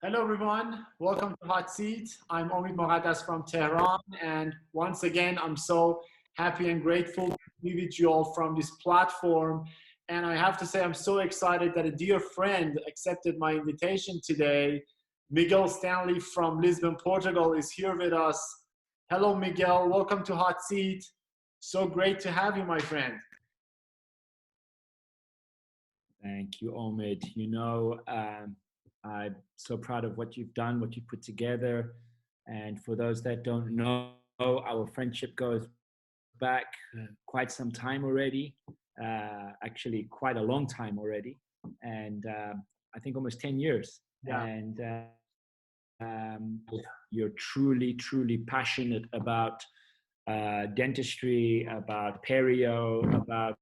Hello, everyone. Welcome to Hot Seat. I'm Omid Moghaddas from Tehran. And once again, I'm so happy and grateful to be with you all from this platform. And I have to say, I'm so excited that a dear friend accepted my invitation today. Miguel Stanely from Lisbon, Portugal, is here with us. Hello, Miguel. Welcome to Hot Seat. So great to have you, my friend. Thank you, Omid. I'm so proud of what you've done, what you put together. And for those that don't know, our friendship goes back quite some time already, actually quite a long time already. And I think almost 10 years. Yeah. And you're truly, truly passionate about dentistry, about perio, about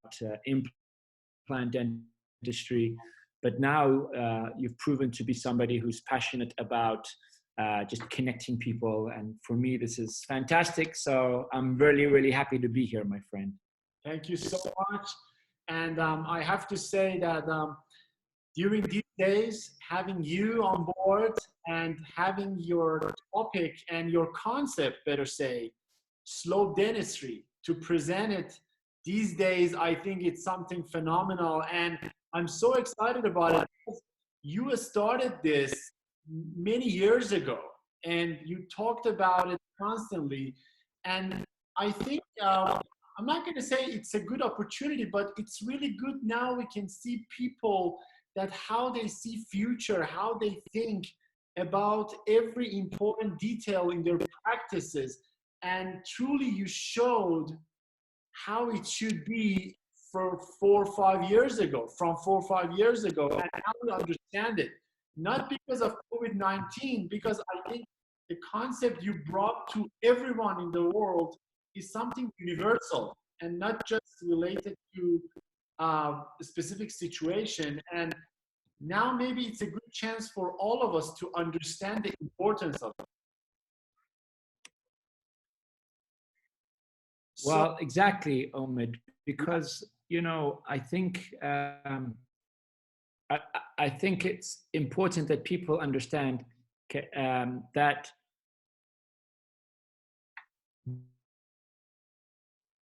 implant dentistry. But now you've proven to be somebody who's passionate about just connecting people. And for me, this is fantastic. So I'm really, really happy to be here, my friend. Thank you so much. And I have to say that during these days, having you on board and having your topic and your concept, better say, slow dentistry, to present it these days, I think it's something phenomenal. And I'm so excited about it because you started this many years ago and you talked about it constantly. And I think I'm not going to say it's a good opportunity, but it's really good now we can see people that how they see future, how they think about every important detail in their practices. And truly you showed how it should be for 4 or 5 years ago, from 4 or 5 years ago, and how we understand it. Not because of COVID-19, because I think the concept you brought to everyone in the world is something universal and not just related to a specific situation. And now maybe it's a good chance for all of us to understand the importance of it. Well, exactly, Omid, because, I think I think it's important that people understand that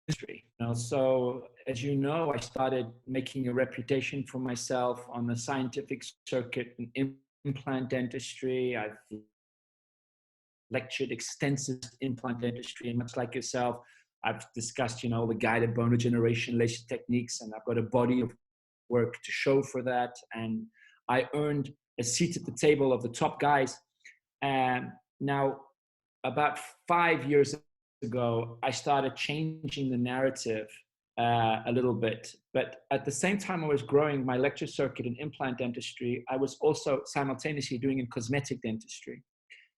history. So as you know, I started making a reputation for myself on the scientific circuit in implant dentistry. I've lectured extensive implant dentistry, and much like yourself, I've discussed, the guided bone regeneration laser techniques, and I've got a body of work to show for that. And I earned a seat at the table of the top guys. And now, about 5 years ago, I started changing the narrative a little bit. But at the same time I was growing my lecture circuit in implant dentistry, I was also simultaneously doing in cosmetic dentistry,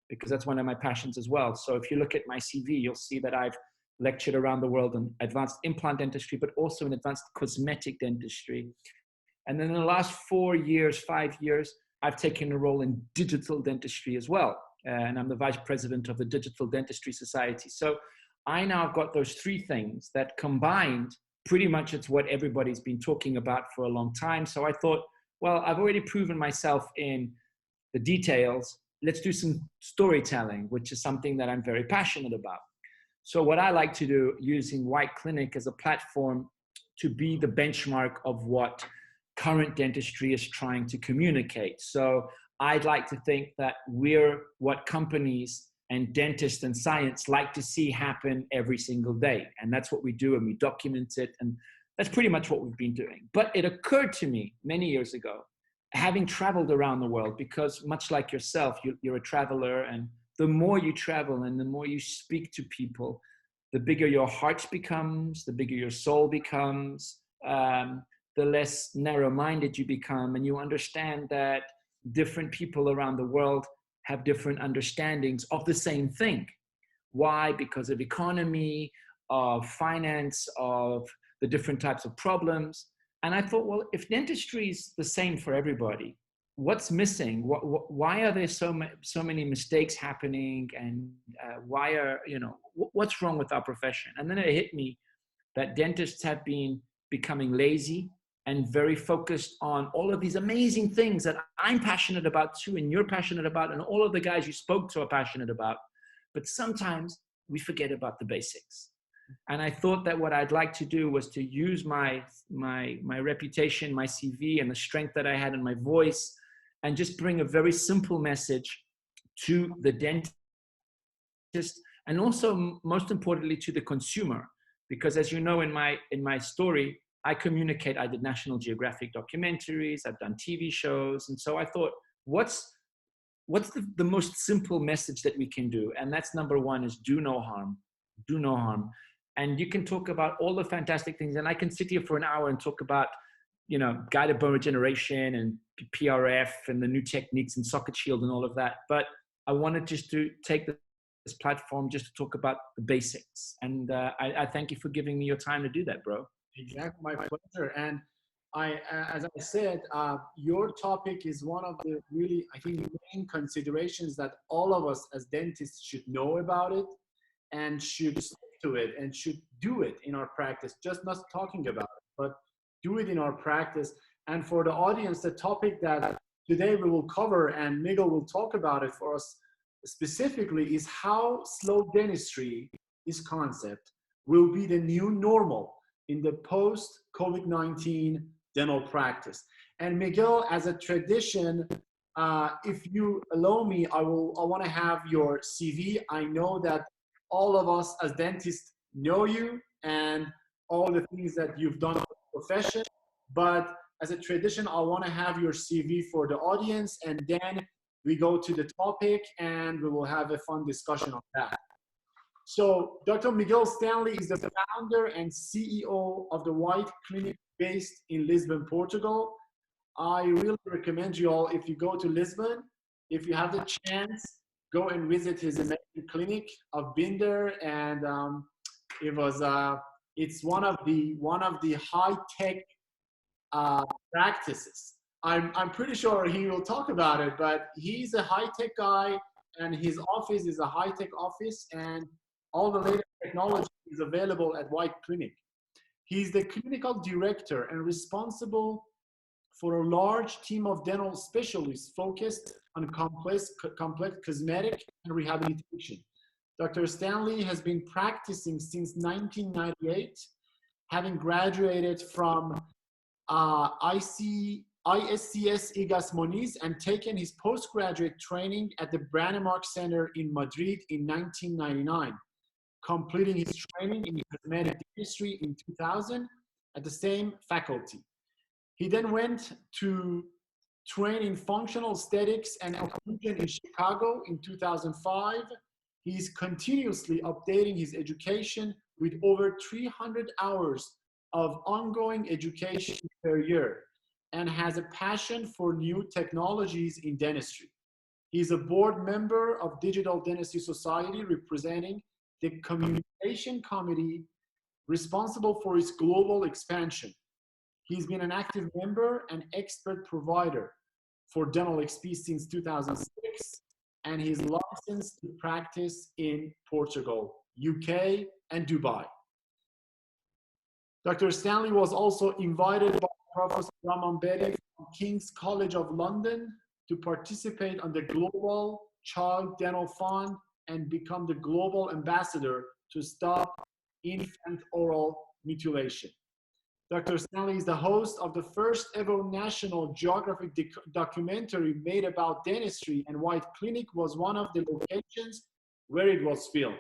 because that's one of my passions as well. So if you look at my CV, you'll see that I've lectured around the world in advanced implant dentistry, but also in advanced cosmetic dentistry. And then in the last 4 years, 5 years, I've taken a role in digital dentistry as well. And I'm the vice president of the Digital Dentistry Society. So I now have got those three things that combined, pretty much it's what everybody's been talking about for a long time. So I thought, well, I've already proven myself in the details. Let's do some storytelling, which is something that I'm very passionate about. So what I like to do, using White Clinic as a platform to be the benchmark of what current dentistry is trying to communicate. So I'd like to think that we're what companies and dentists and science like to see happen every single day. And that's what we do, and we document it. And that's pretty much what we've been doing. But it occurred to me many years ago, having traveled around the world, because much like yourself, you're a traveler, and the more you travel and the more you speak to people, the bigger your heart becomes, the bigger your soul becomes, the less narrow-minded you become, and you understand that different people around the world have different understandings of the same thing. Why? Because of economy, of finance, of the different types of problems. And I thought, well, if dentistry is the same for everybody, what's missing? Why are there so many mistakes happening? And what's wrong with our profession? And then it hit me that dentists have been becoming lazy and very focused on all of these amazing things that I'm passionate about too, and you're passionate about, and all of the guys you spoke to are passionate about. But sometimes we forget about the basics. And I thought that what I'd like to do was to use my reputation, my CV, and the strength that I had in my voice, and just bring a very simple message to the dentist, and also most importantly to the consumer. Because as you know, in my story, I communicate. I did National Geographic documentaries, I've done TV shows. And so I thought, what's the most simple message that we can do? And that's number one, is do no harm. Do no harm. And you can talk about all the fantastic things. And I can sit here for an hour and talk about, guided bone regeneration and PRF and the new techniques and socket shield and all of that. But I wanted just to take this platform just to talk about the basics. And I thank you for giving me your time to do that, bro. Exactly, my pleasure. And as I said, your topic is one of the really, I think, main considerations that all of us as dentists should know about it and should stick to it and should do it in our practice. Just not talking about it, but do it in our practice. And for the audience, the topic that today we will cover, and Miguel will talk about it for us specifically, is how slow dentistry, this concept, will be the new normal in the post-COVID-19 dental practice. And Miguel, as a tradition, if you allow me, I want to have your CV. I know that all of us as dentists know you and all the things that you've done in the profession, but as a tradition, I want to have your CV for the audience, and then we go to the topic and we will have a fun discussion on that. So Dr. Miguel Stanely is the founder and CEO of the White Clinic based in Lisbon, Portugal. I really recommend you all, if you go to Lisbon, if you have the chance, go and visit his amazing clinic. I've been there, and it's one of the high-tech practices. I'm pretty sure he will talk about it, but he's a high-tech guy, and his office is a high-tech office, and all the latest technology is available at White Clinic. He's the clinical director and responsible for a large team of dental specialists focused on complex cosmetic and rehabilitation. Dr. Stanely has been practicing since 1998, having graduated from ISCS Igas Moniz and taken his postgraduate training at the Brandemark Center in Madrid in 1999, completing his training in cosmetic dentistry in 2000 at the same faculty. He then went to train in functional aesthetics and occlusion in Chicago in 2005. He's continuously updating his education with over 300 hours of ongoing education per year, and has a passion for new technologies in dentistry. He's a board member of Digital Dentistry Society, representing the communication committee responsible for its global expansion. He's been an active member and expert provider for Dental XP since 2006, and he's licensed to practice in Portugal, UK, and Dubai. Dr. Stanely was also invited by Professor Raman Bedi from King's College of London to participate on the Global Child Dental Fund and become the global ambassador to stop infant oral mutilation. Dr. Stanely is the host of the first ever National Geographic documentary made about dentistry, and White Clinic was one of the locations where it was filmed.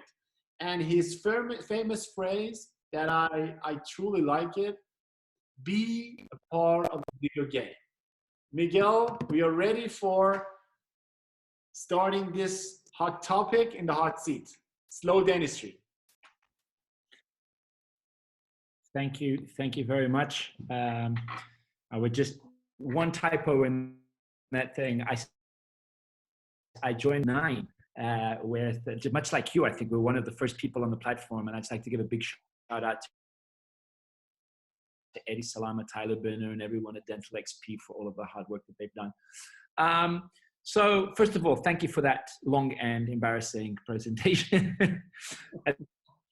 And his famous phrase that I truly like it, be a part of the video game. Miguel, we are ready for starting this hot topic in the hot seat, slow dentistry. Thank you very much. I would just, one typo in that thing. I joined 9, where much like you, I think we're one of the first people on the platform, and I'd just like to give a big shout out to Eddie Salama, Tyler Berner, and everyone at Dental XP for all of the hard work that they've done. So first of all, thank you for that long and embarrassing presentation.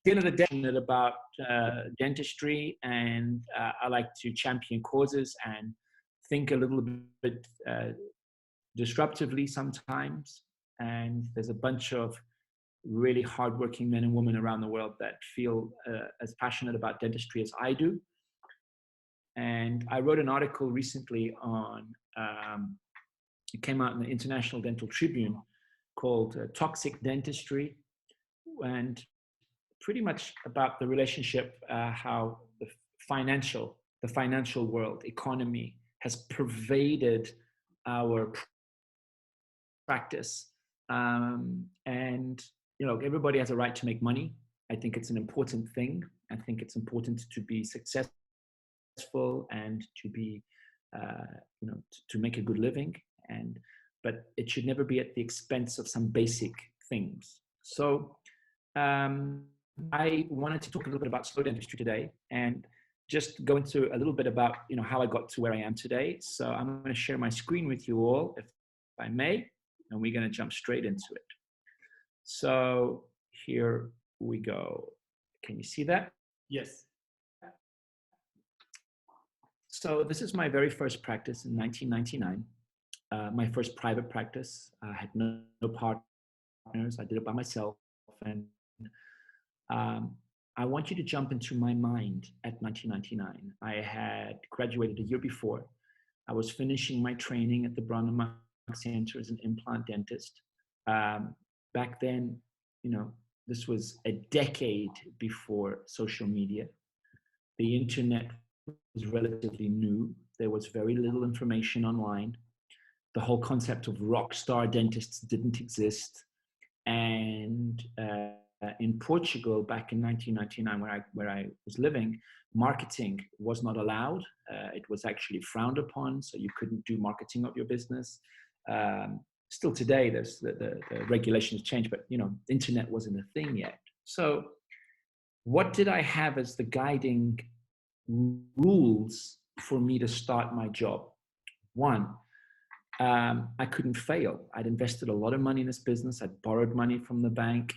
the end of the day, I'm passionate about dentistry, and I like to champion causes and think a little bit disruptively sometimes. And there's a bunch of really hardworking men and women around the world that feel as passionate about dentistry as I do. And I wrote an article recently on, it came out in the International Dental Tribune, called Toxic Dentistry, and pretty much about the relationship, how the financial world, economy, has pervaded our practice. And everybody has a right to make money. I think it's an important thing. I think it's important to be successful and to be, to make a good living. But it should never be at the expense of some basic things. So I wanted to talk a little bit about slow dentistry today, and just go into a little bit about how I got to where I am today. So I'm going to share my screen with you all, if I may, and we're going to jump straight into it. So here we go. Can you see that? Yes. So this is my very first practice in 1999. My first private practice. I had no partners. I did it by myself. And I want you to jump into my mind at 1999. I had graduated a year before. I was finishing my training at the Brown Center as an implant dentist. Back then, this was a decade before social media. The internet was relatively new. There was very little information online. The whole concept of rock star dentists didn't exist. And in Portugal, back in 1999, where I was living, marketing was not allowed. It was actually frowned upon, so you couldn't do marketing of your business. Still today, there's the regulations changed, but internet wasn't a thing yet. So what did I have as the guiding rules for me to start my job? One, I couldn't fail. I'd invested a lot of money in this business. I'd borrowed money from the bank.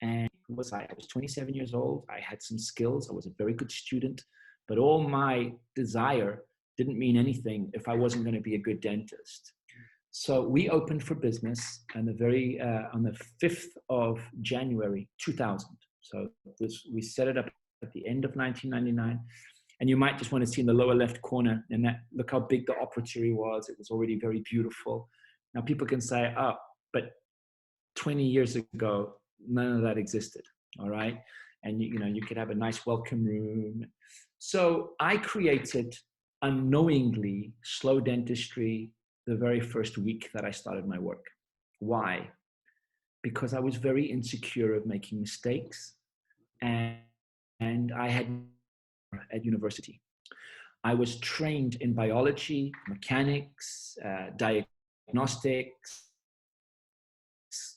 And I was 27 years old. I had some skills. I was a very good student, but all my desire didn't mean anything if I wasn't going to be a good dentist. So we opened for business on the 5th of January, 2000. So we set it up at the end of 1999. And you might just want to see in the lower left corner, and look how big the operatory was. It was already very beautiful. Now people can say, oh, but 20 years ago, none of that existed, all right? And you could have a nice welcome room. So I created, unknowingly, slow dentistry the very first week that I started my work. Why? Because I was very insecure of making mistakes, and I had at university. I was trained in biology, mechanics, diagnostics,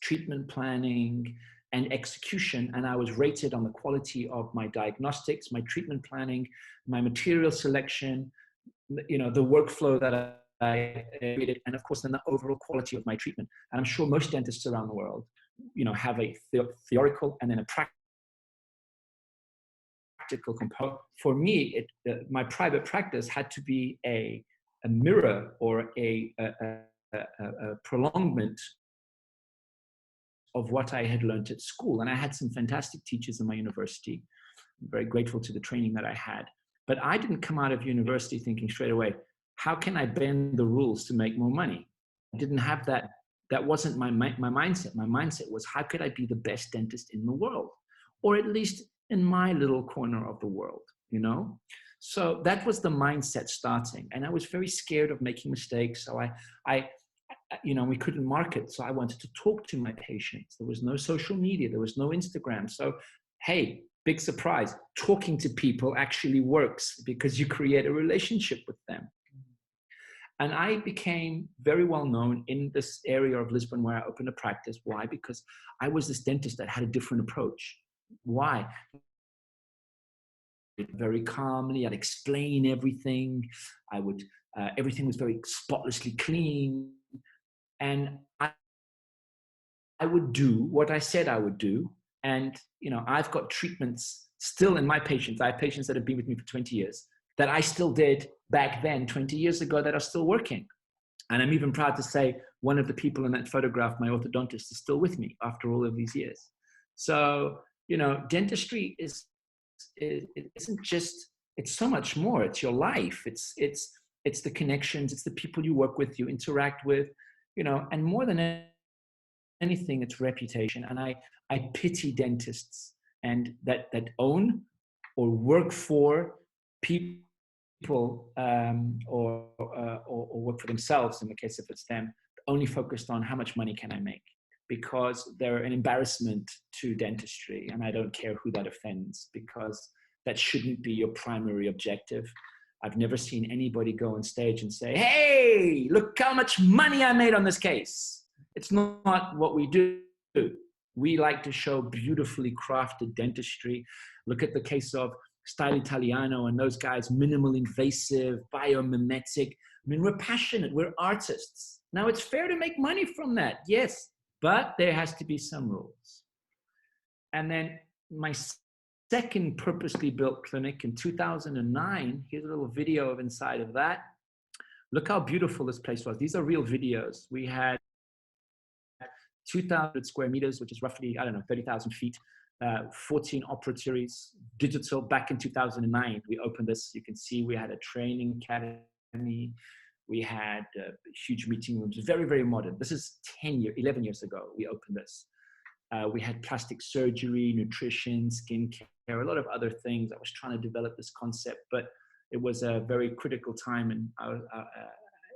treatment planning, and execution. And I was rated on the quality of my diagnostics, my treatment planning, my material selection, the workflow that I created, and of course, then the overall quality of my treatment. And I'm sure most dentists around the world, have a theoretical and then a practical component. For me, my private practice had to be a mirror or a prolongment of what I had learned at school. And I had some fantastic teachers in my university. I'm very grateful to the training that I had. But I didn't come out of university thinking straight away, how can I bend the rules to make more money? I didn't have that. That wasn't my mindset. My mindset was, how could I be the best dentist in the world? Or at least in my little corner of the world, So that was the mindset starting. And I was very scared of making mistakes. So we couldn't market. So I wanted to talk to my patients. There was no social media. There was no Instagram. So, hey, big surprise, talking to people actually works because you create a relationship with them. And I became very well known in this area of Lisbon where I opened a practice. Why? Because I was this dentist that had a different approach. Why? Very calmly, I'd explain everything. Everything was very spotlessly clean. And I would do what I said I would do, And, you know, I've got treatments still in my patients. I have patients that have been with me for 20 years that I still did back then, 20 years ago, that are still working. And I'm even proud to say one of the people in that photograph, my orthodontist, is still with me after all of these years. So, you know, dentistry it isn't just, it's so much more. It's your life. It's the connections. It's the people you work with, you interact with, you know, and more than anything, it's reputation. And I pity dentists and that own or work for people or work for themselves in the case if it's them, only focused on how much money can I make, because they're an embarrassment to dentistry. And I don't care who that offends, because that shouldn't be your primary objective. I've never seen anybody go on stage and say, hey, look how much money I made on this case. It's not what we do. We like to show beautifully crafted dentistry. Look at the case of Style Italiano and those guys, minimal invasive, biomimetic. I mean, we're passionate, we're artists. Now, it's fair to make money from that, yes, but there has to be some rules. And then my second purposely built clinic in 2009, here's a little video of inside of that. Look how beautiful this place was. These are real videos. We had 2,000 square meters, which is roughly, I don't know, 30,000 feet, 14 operatories, digital. Back in 2009, we opened this. You can see we had a training academy. We had huge meeting rooms, very, very modern. This is 11 years ago, we opened this. We had plastic surgery, nutrition, skincare, a lot of other things. I was trying to develop this concept, but it was a very critical time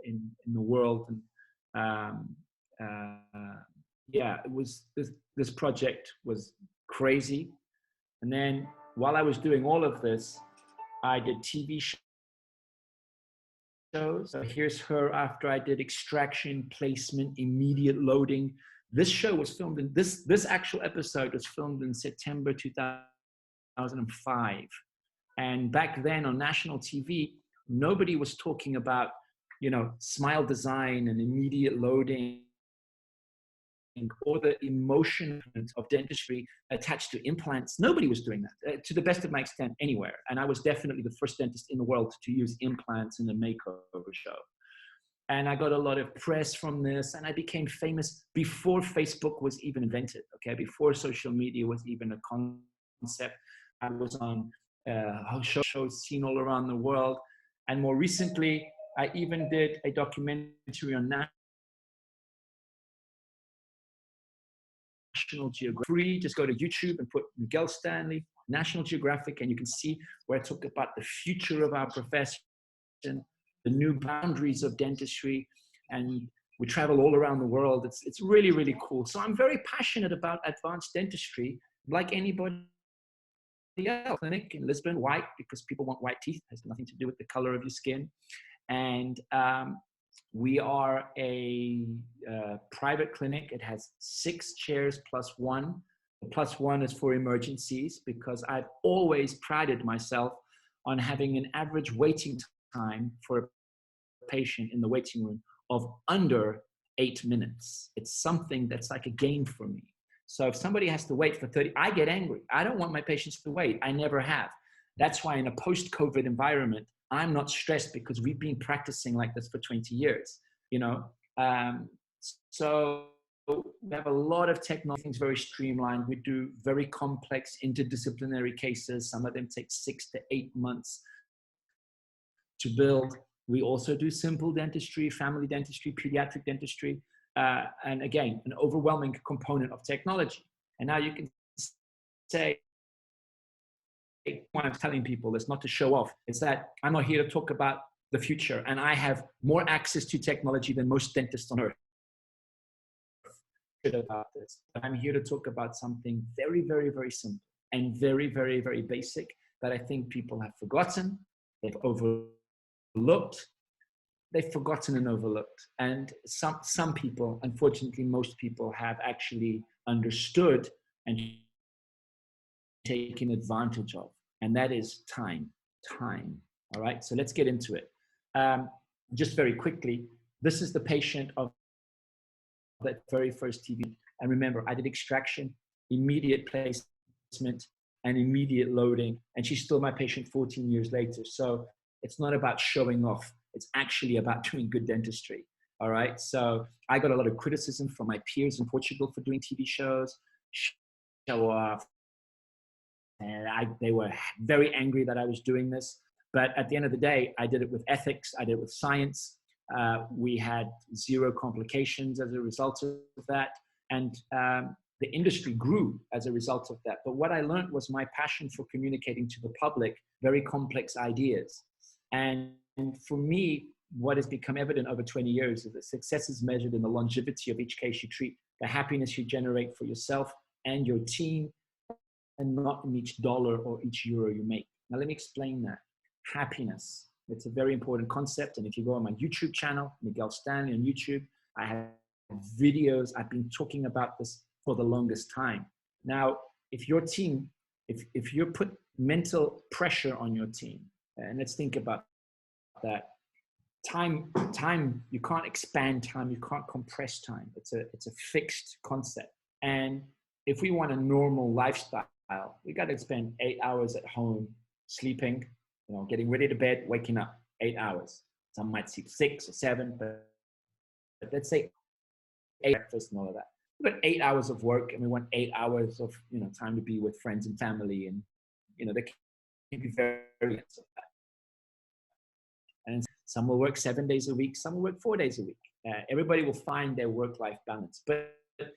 in the world. And yeah, it was, this project was crazy. And then while I was doing all of this, I did TV shows. So here's her after I did extraction, placement, immediate loading. This show was filmed in, this actual episode was filmed in September 2005. And back then on national TV, nobody was talking about, you know, smile design and immediate loading or the emotion of dentistry attached to implants. Nobody was doing that, to the best of my extent, anywhere. And I was definitely the first dentist in the world to use implants in a makeover show. And I got a lot of press from this, and I became famous before Facebook was even invented, okay? Before social media was even a concept. I was on shows seen all around the world. And more recently, I even did a documentary on National Geographic. Free, just go to YouTube and put Miguel Stanely, National Geographic, and you can see where I talk about the future of our profession, the new boundaries of dentistry, and we travel all around the world. It's really, really cool. So I'm very passionate about advanced dentistry, like anybody else. Clinic in Lisbon, white, because people want white teeth. It has nothing to do with the color of your skin. And we are a private clinic. It has 6 chairs plus 1. The plus 1 is for emergencies, because I've always prided myself on having an average waiting time for a patient in the waiting room of under 8 minutes. It's something that's like a game for me. So if somebody has to wait for 30, I get angry. I don't want my patients to wait. I never have. That's why in a post-COVID environment, I'm not stressed, because we've been practicing like this for 20 years, you know? So we have a lot of technology, things very streamlined. We do very complex interdisciplinary cases. Some of them take 6 to 8 months to build. We also do simple dentistry, family dentistry, pediatric dentistry, and again, an overwhelming component of technology. And now you can say, what I'm telling people is not to show off. It's that I'm not here to talk about the future, and I have more access to technology than most dentists on earth. About this, but I'm here to talk about something very, very, very simple and very, very, very basic that I think people have forgotten, they've overlooked, they've forgotten and overlooked. And some people, unfortunately, most people have actually understood and taken advantage of, and that is time. All right, so let's get into it. Just very quickly, this is the patient of that very first TV. And remember, I did extraction, immediate placement, and immediate loading. And she's still my patient 14 years later. So it's not about showing off. It's actually about doing good dentistry. All right. So I got a lot of criticism from my peers in Portugal for doing TV shows, show off. And they were very angry that I was doing this. But at the end of the day, I did it with ethics. I did it with science. We had zero complications as a result of that. And the industry grew as a result of that. But what I learned was my passion for communicating to the public very complex ideas. And for me, what has become evident over 20 years is that success is measured in the longevity of each case you treat, the happiness you generate for yourself and your team, and not in each dollar or each euro you make. Now, let me explain that. Happiness. It's a very important concept. And if you go on my YouTube channel, Miguel Stanely on YouTube, I have videos. I've been talking about this for the longest time. Now, if your team, if you put mental pressure on your team, and let's think about that, time, you can't expand time, you can't compress time. It's a fixed concept. And if we want a normal lifestyle, we got to spend 8 hours at home sleeping, getting ready to bed, waking up 8 hours. Some might sleep 6 or 7, but let's say 8 breakfast and all of that. We've got 8 hours of work, and we want 8 hours of time to be with friends and family, and they can be very of that. And some will work 7 days a week, some will work 4 days a week. Everybody will find their work-life balance. But at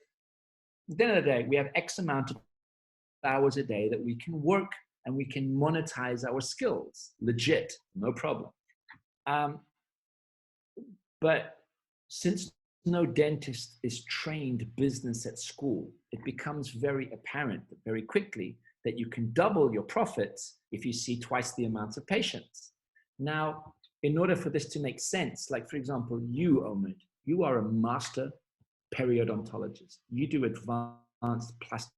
the end of the day, we have X amount of hours a day that we can work, and we can monetize our skills. Legit, no problem. But since no dentist is trained business at school, it becomes very apparent very quickly that you can double your profits if you see twice the amount of patients. Now, in order for this to make sense, like for example, you, Omid, you are a master periodontologist. You do advanced plastic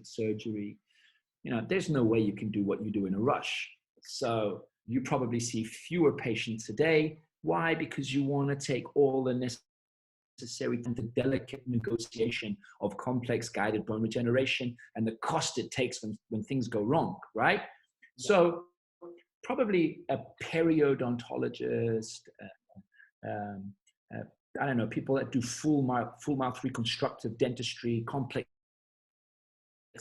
surgery. There's no way you can do what you do in a rush. So you probably see fewer patients a day. Why? Because you want to take all the necessary and the delicate negotiation of complex guided bone regeneration and the cost it takes when things go wrong, right? So probably a periodontologist, I don't know, people that do full mouth reconstructive dentistry, complex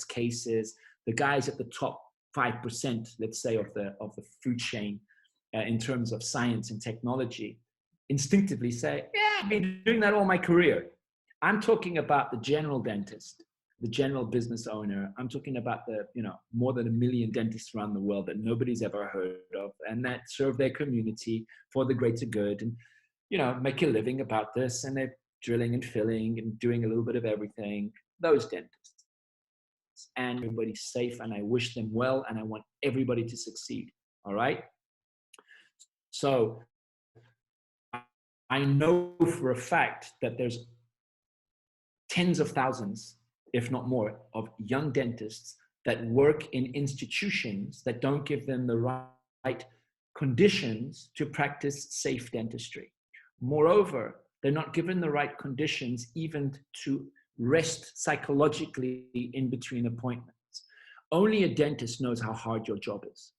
cases, the guys at the top 5%, let's say, of the food chain in terms of science and technology, instinctively say, yeah, I've been doing that all my career. I'm talking about the general dentist, the general business owner. I'm talking about the, more than 1 million dentists around the world that nobody's ever heard of, and that serve their community for the greater good, and, make a living about this, and they're drilling and filling and doing a little bit of everything. Those dentists. And everybody's safe, and I wish them well, and I want everybody to succeed. All right. So I know for a fact that there's tens of thousands, if not more, of young dentists that work in institutions that don't give them the right conditions to practice safe dentistry. Moreover, they're not given the right conditions even to rest psychologically in between appointments. Only a dentist knows how hard your job is.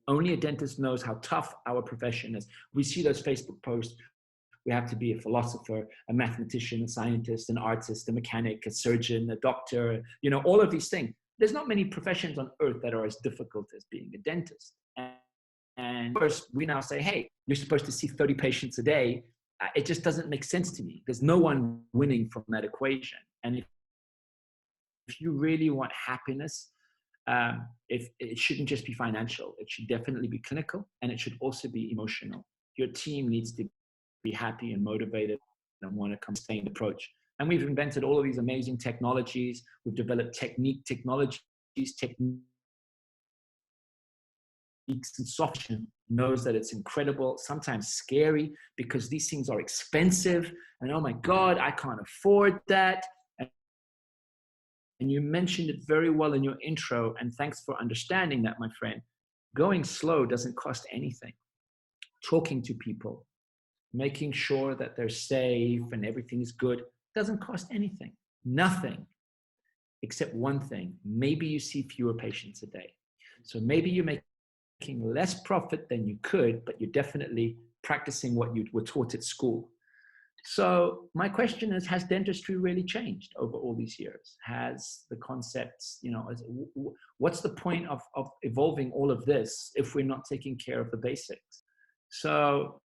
Only a dentist knows how tough our profession is. We see those Facebook posts. We have to be a philosopher, a mathematician, a scientist, an artist, a mechanic, a surgeon, a doctor, all of these things. There's not many professions on earth that are as difficult as being a dentist. And first, we now say, hey, you're supposed to see 30 patients a day. It just doesn't make sense to me. There's no one winning from that equation. And if you really want happiness, if it shouldn't just be financial, it should definitely be clinical, and it should also be emotional. Your team needs to be happy and motivated and want to come sustained approach. And we've invented all of these amazing technologies. We've developed technologies, techniques, and software knows that it's incredible, sometimes scary, because these things are expensive. And oh my God, I can't afford that. And you mentioned it very well in your intro, and thanks for understanding that, my friend. Going slow doesn't cost anything. Talking to people, making sure that they're safe and everything's good, doesn't cost anything. Nothing. except one thing. Maybe you see fewer patients a day. So maybe you're making less profit than you could, but you're definitely practicing what you were taught at school. So my question is, has dentistry really changed over all these years? Has the concepts, what's the point of evolving all of this if we're not taking care of the basics? So,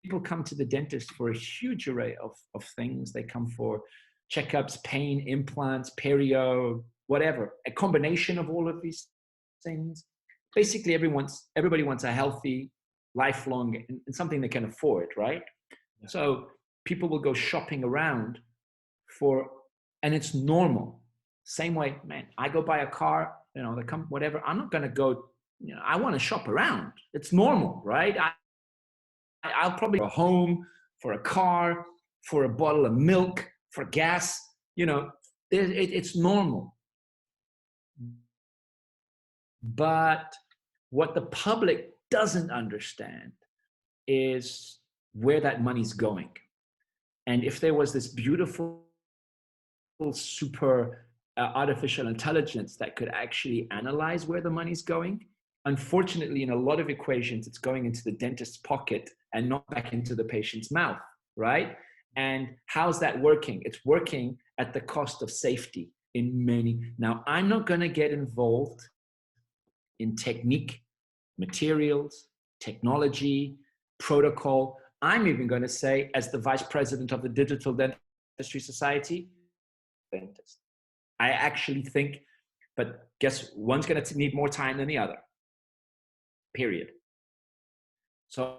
people come to the dentist for a huge array of things. They come for checkups, pain, implants, perio, whatever, a combination of all of these things. Basically, everybody wants a healthy, lifelong, and something they can afford, right? Yeah. So people will go shopping around and it's normal. Same way, man, I go buy a car, they come, whatever. I'm not going to go, I want to shop around. It's normal, right? I'll probably go home for a car, for a bottle of milk, for gas, it's normal. But what the public doesn't understand is where that money's going. And if there was this beautiful, super artificial intelligence that could actually analyze where the money's going, unfortunately, in a lot of equations, it's going into the dentist's pocket and not back into the patient's mouth, right? And how's that working? It's working at the cost of safety in many. Now, I'm not going to get involved in technique, materials, technology, protocol. I'm even going to say, as the vice president of the Digital Dentistry Society, dentist. I actually think, but guess one's going to need more time than the other. Period. So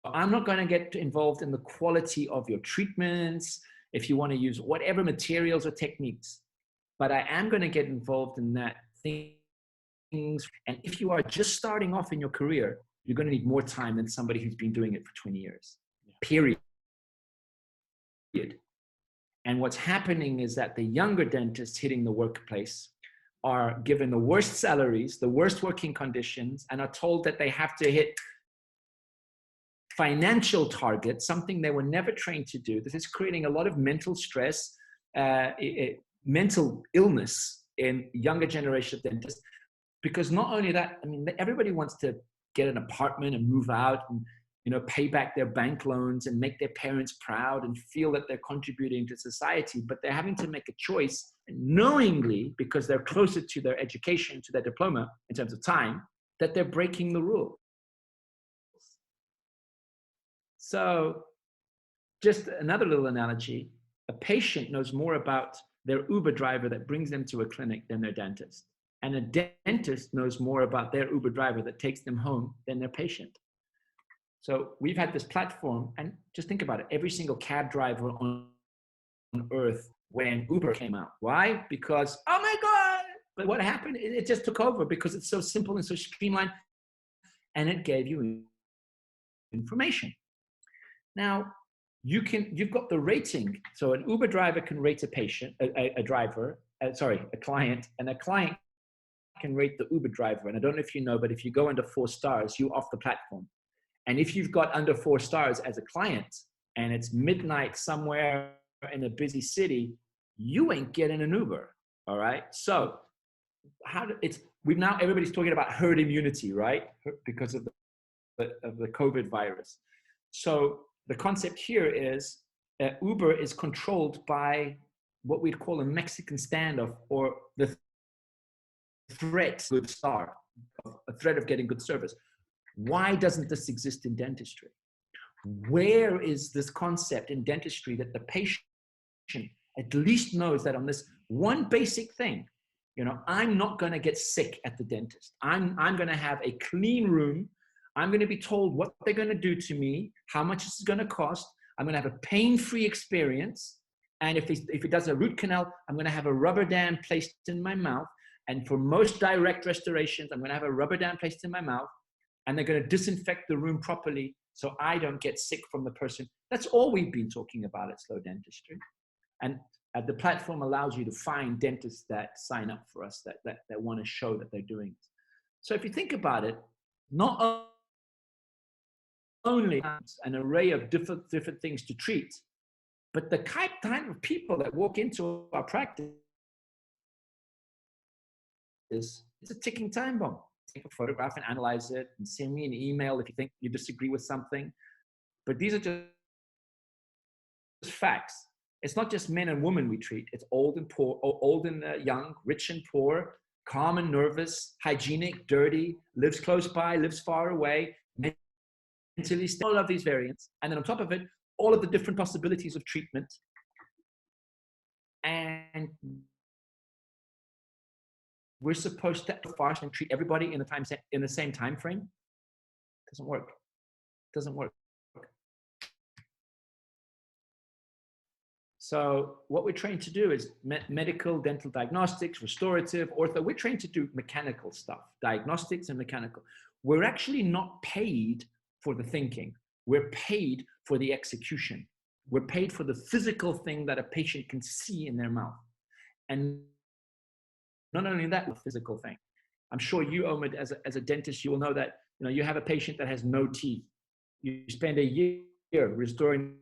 I'm not going to get involved in the quality of your treatments, if you want to use whatever materials or techniques, but I am going to get involved in that things. And if you are just starting off in your career, you're going to need more time than somebody who's been doing it for 20 years. Period. And what's happening is that the younger dentists hitting the workplace are given the worst salaries, the worst working conditions, and are told that they have to hit financial targets, something they were never trained to do. This is creating a lot of mental stress, mental illness in younger generation of dentists. Because not only that, I mean, everybody wants to get an apartment and move out and, pay back their bank loans and make their parents proud and feel that they're contributing to society, but they're having to make a choice knowingly, because they're closer to their education, to their diploma in terms of time, that they're breaking the rules. So just another little analogy, a patient knows more about their Uber driver that brings them to a clinic than their dentist. And a dentist knows more about their Uber driver that takes them home than their patient. So we've had this platform, and just think about it, every single cab driver on earth when Uber came out. Why? Because, oh my God, but what happened? It just took over because it's so simple and so streamlined, and it gave you information. Now, you've got the rating. So an Uber driver can rate a patient, a client, and a client can rate the Uber driver. And I don't know if you know, but if you go under 4 stars, you're off the platform. And if you've got under 4 stars as a client and it's midnight somewhere in a busy city, you ain't getting an Uber. All right. So everybody's talking about herd immunity, right? Because of the COVID virus. So the concept here is Uber is controlled by what we'd call a Mexican standoff, or the threat, good star, a threat of getting good service. Why doesn't this exist in dentistry? Where is this concept in dentistry that the patient at least knows that on this one basic thing, I'm not going to get sick at the dentist. I'm going to have a clean room. I'm going to be told what they're going to do to me, how much it's going to cost. I'm going to have a pain-free experience. And if it does a root canal, I'm going to have a rubber dam placed in my mouth. And for most direct restorations, I'm going to have a rubber dam placed in my mouth. And they're going to disinfect the room properly so I don't get sick from the person. That's all we've been talking about at Slow Dentistry. And the platform allows you to find dentists that sign up for us, that want to show that they're doing it. So if you think about it, not only an array of different things to treat, But the type of people that walk into our practice is a ticking time bomb. Take a photograph and analyze it and send me an email if you think you disagree with something. But these are just facts. It's not just men and women we treat. It's old and poor, old and young, rich and poor, calm and nervous, hygienic, dirty, lives close by, lives far away, mentally stable, all of these variants. And then on top of it, all of the different possibilities of treatment. And we're supposed to fast and treat everybody in the same time frame. It doesn't work. It doesn't work. So what we're trained to do is medical, dental diagnostics, restorative, ortho. We're trained to do mechanical stuff, diagnostics and mechanical. We're actually not paid for the thinking. We're paid for the execution. We're paid for the physical thing that a patient can see in their mouth. And not only that, the physical thing. I'm sure you, Omid, as a dentist, you will know that, you know, you have a patient that has no teeth. You spend a year restoring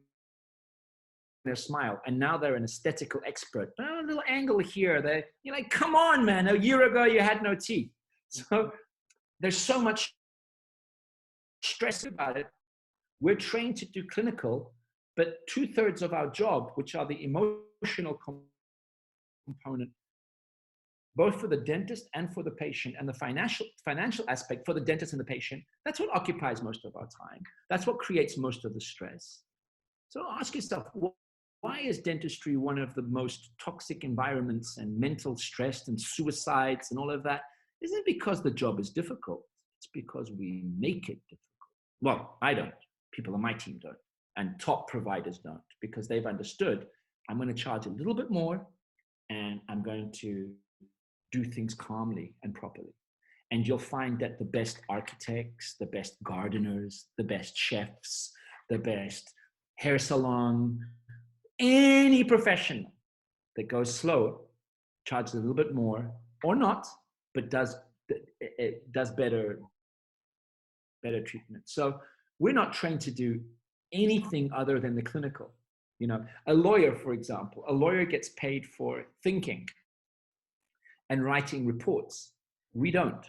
their smile, and now they're an aesthetical expert. Oh, a little angle here. You're like, come on, man. A year ago, you had no teeth. So there's so much stress about it. We're trained to do clinical, but 2/3 of our job, which are the emotional component, both for the dentist and for the patient, and the financial aspect for the dentist and the patient, that's what occupies most of our time. That's what creates most of the stress. So ask yourself, why is dentistry one of the most toxic environments and mental stress and suicides and all of that? Isn't it because the job is difficult? It's because we make it difficult. Well, I don't. People on my team don't. And top providers don't, because they've understood, I'm going to charge a little bit more and I'm going to do things calmly and properly. And you'll find that the best architects, the best gardeners, the best chefs, the best hair salon, any profession that goes slow, charges a little bit more or not, but does better treatment. So we're not trained to do anything other than the clinical. You know, a lawyer, for example, a lawyer gets paid for thinking and writing reports. We don't.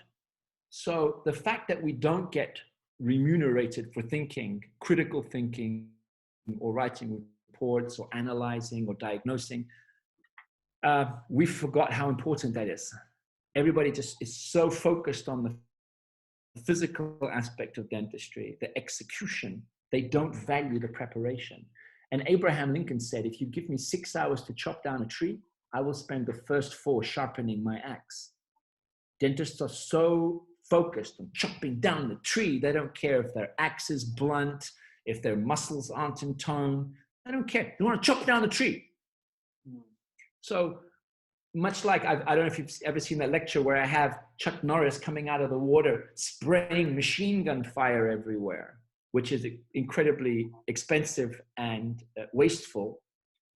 So the fact that we don't get remunerated for thinking, critical thinking, or writing reports, or analyzing, or diagnosing, we forgot how important that is. Everybody just is so focused on the physical aspect of dentistry, the execution. They don't value the preparation. And Abraham Lincoln said, if you give me 6 hours to chop down a tree, I will spend the first 4 sharpening my axe. Dentists are so focused on chopping down the tree. They don't care if their axe is blunt, if their muscles aren't in tone. They don't care. They want to chop down the tree. So much like, I don't know if you've ever seen that lecture where I have Chuck Norris coming out of the water, spraying machine gun fire everywhere, which is incredibly expensive and wasteful,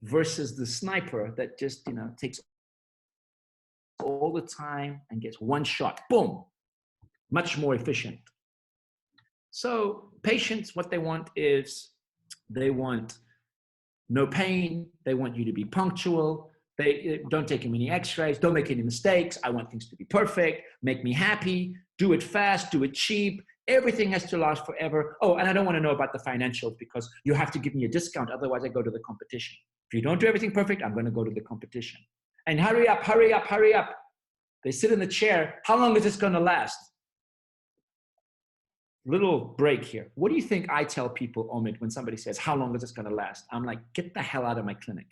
versus the sniper that just, you know, takes all the time and gets one shot, boom, much more efficient. So patients, what they want is, they want no pain. They want you to be punctual. They don't take many x-rays. Don't make any mistakes. I want things to be perfect. Make me happy. Do it fast. Do it cheap. Everything has to last forever. Oh, and I don't want to know about the financials because you have to give me a discount. Otherwise, I go to the competition. If you don't do everything perfect, I'm going to go to the competition. And hurry up, hurry up, hurry up. They sit in the chair. How long is this going to last? Little break here. What do you think I tell people, Omid, when somebody says, how long is this going to last? I'm like, get the hell out of my clinic.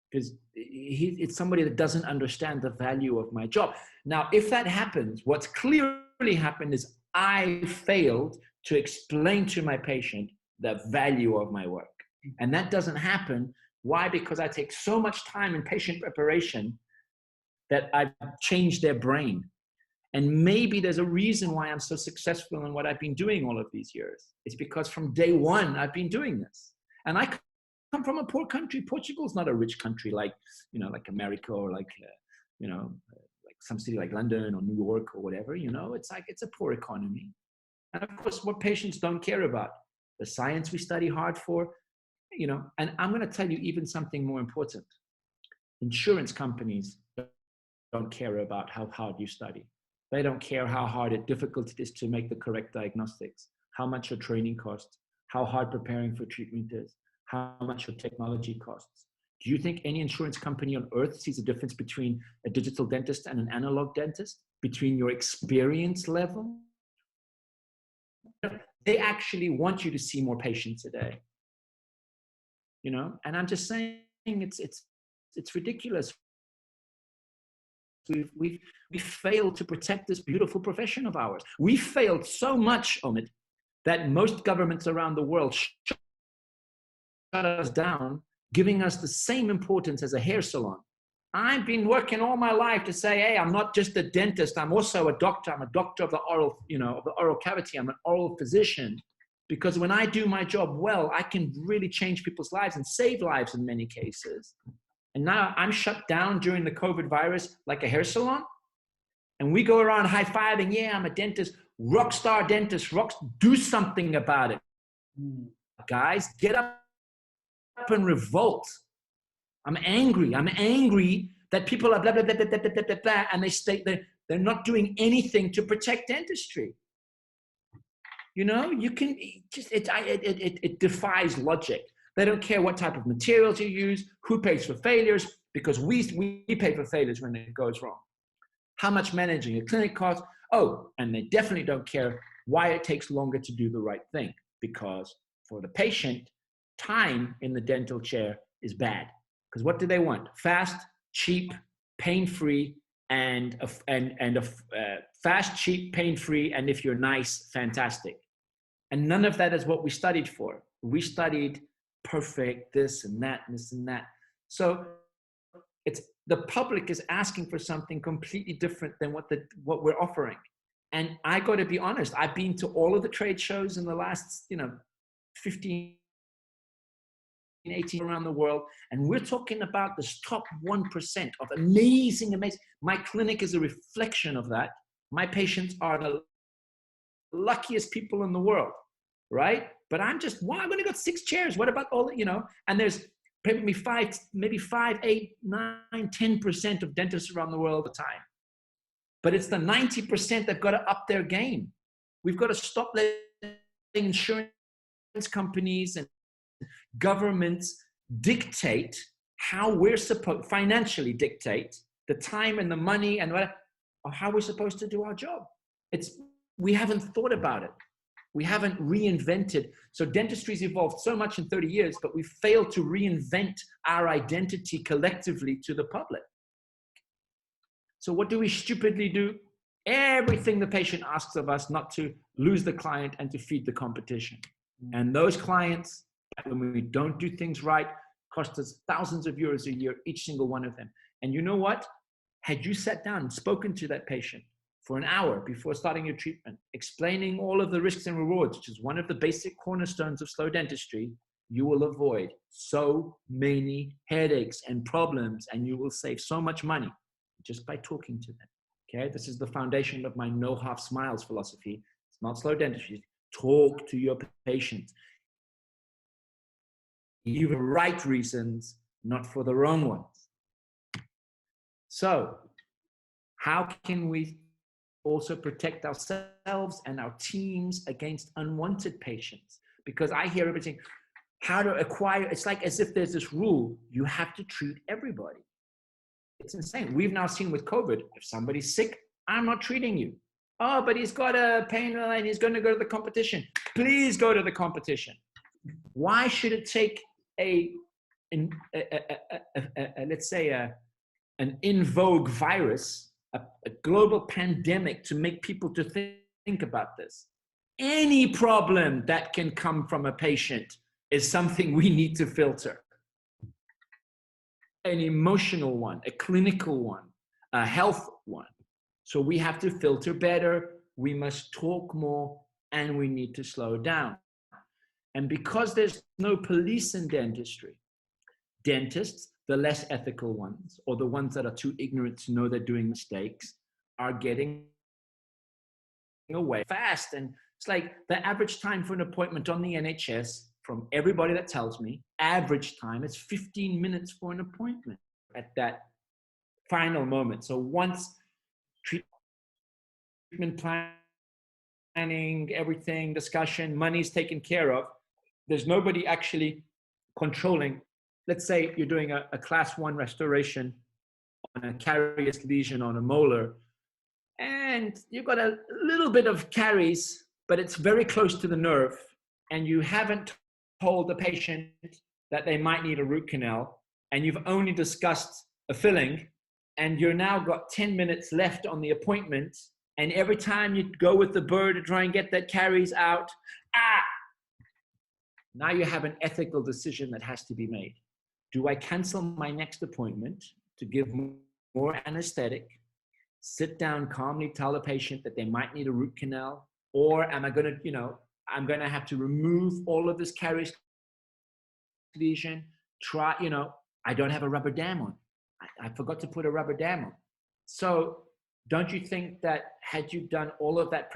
Because it's somebody that doesn't understand the value of my job. Now, if that happens, what's clearly happened is I failed to explain to my patient the value of my work. And that doesn't happen. Why? Because I take so much time in patient preparation that I've changed their brain. And maybe there's a reason why I'm so successful in what I've been doing all of these years. It's because from day one, I've been doing this. And I come from a poor country. Portugal's not a rich country like, you know, like America or like, you know, like some city like London or New York or whatever, you know, it's like, it's a poor economy. And of course, what patients don't care about, the science we study hard for, and I'm going to tell you even something more important. Insurance companies don't care about how hard you study. They don't care how hard and difficult it is to make the correct diagnostics, how much your training costs, how hard preparing for treatment is, how much your technology costs. Do you think any insurance company on earth sees a difference between a digital dentist and an analog dentist, between your experience level? They actually want you to see more patients a day, and I'm just saying it's ridiculous. We've failed to protect this beautiful profession of ours. We failed so much, Omid, that most governments around the world shut us down, giving us the same importance as a hair salon. I've been working all my life to say, hey, I'm not just a dentist, I'm also a doctor. I'm a doctor of the oral, of the oral cavity. I'm an oral physician. Because when I do my job well, I can really change people's lives and save lives in many cases. And now I'm shut down during the COVID virus like a hair salon. And we go around high-fiving, yeah, I'm a dentist, rock star dentist, do something about it. Guys, get up and revolt. I'm angry that people are blah, blah, blah, blah, blah, blah, blah, blah, and they're not doing anything to protect dentistry. You can just, it defies logic. They don't care what type of materials you use, who pays for failures, because we pay for failures when it goes wrong. How much managing a clinic costs. Oh, and they definitely don't care why it takes longer to do the right thing, because for the patient, time in the dental chair is bad. Because what do they want? Fast, cheap, pain-free, and fast, cheap, pain-free, and if you're nice, fantastic. And none of that is what we studied for. We studied perfect, this and that, and this and that. So the public is asking for something completely different than what we're offering. And I got to be honest, I've been to all of the trade shows in the last, 15, 18 around the world. And we're talking about this top 1% of amazing. My clinic is a reflection of that. My patients are the luckiest people in the world, right? But I'm going to got 6 chairs. What about all, and there's maybe 5, 8, 9, 10% of dentists around the world at the time. But it's the 90% that've got to up their game. We've got to stop letting insurance companies and governments dictate how we're financially dictate the time and the money and how we're supposed to do our job. We haven't thought about it. We haven't reinvented. So dentistry's evolved so much in 30 years, but we failed to reinvent our identity collectively to the public. So what do we stupidly do? Everything the patient asks of us, not to lose the client and to feed the competition. And those clients, when we don't do things right, cost us thousands of euros a year, each single one of them. And you know what? Had you sat down and spoken to that patient for an hour before starting your treatment, explaining all of the risks and rewards, which is one of the basic cornerstones of slow dentistry, you will avoid so many headaches and problems, and you will save so much money just by talking to them. Okay, this is the foundation of my no half smiles philosophy. It's not slow dentistry. Talk to your patients. Give the right reasons, not for the wrong ones. So, how can we also protect ourselves and our teams against unwanted patients? Because I hear everybody saying, how to acquire, it's like as if there's this rule, you have to treat everybody. It's insane. We've now seen with COVID, if somebody's sick, I'm not treating you. Oh, but he's got a pain and he's going to go to the competition. Please go to the competition. Why should it take let's say an in vogue virus, a global pandemic to make people to think about this? Any problem that can come from a patient is something we need to filter. An emotional one, a clinical one, a health one. So we have to filter better, we must talk more, and we need to slow down. And because there's no police in dentistry, dentists, the less ethical ones, or the ones that are too ignorant to know they're doing mistakes, are getting away fast. And it's like the average time for an appointment on the NHS from everybody that tells me, average time is 15 minutes for an appointment at that final moment. So once treatment planning, everything, discussion, money's taken care of, there's nobody actually controlling. Let's say you're doing a class 1 restoration on a carious lesion on a molar, and you've got a little bit of caries, but it's very close to the nerve, and you haven't told the patient that they might need a root canal, and you've only discussed a filling, and you're now got 10 minutes left on the appointment, and every time you go with the burr to try and get that caries out, now you have an ethical decision that has to be made. Do I cancel my next appointment to give more anesthetic, sit down calmly, tell the patient that they might need a root canal, or am I going to, I'm going to have to remove all of this caries lesion, I don't have a rubber dam on. I forgot to put a rubber dam on. So don't you think that had you done all of that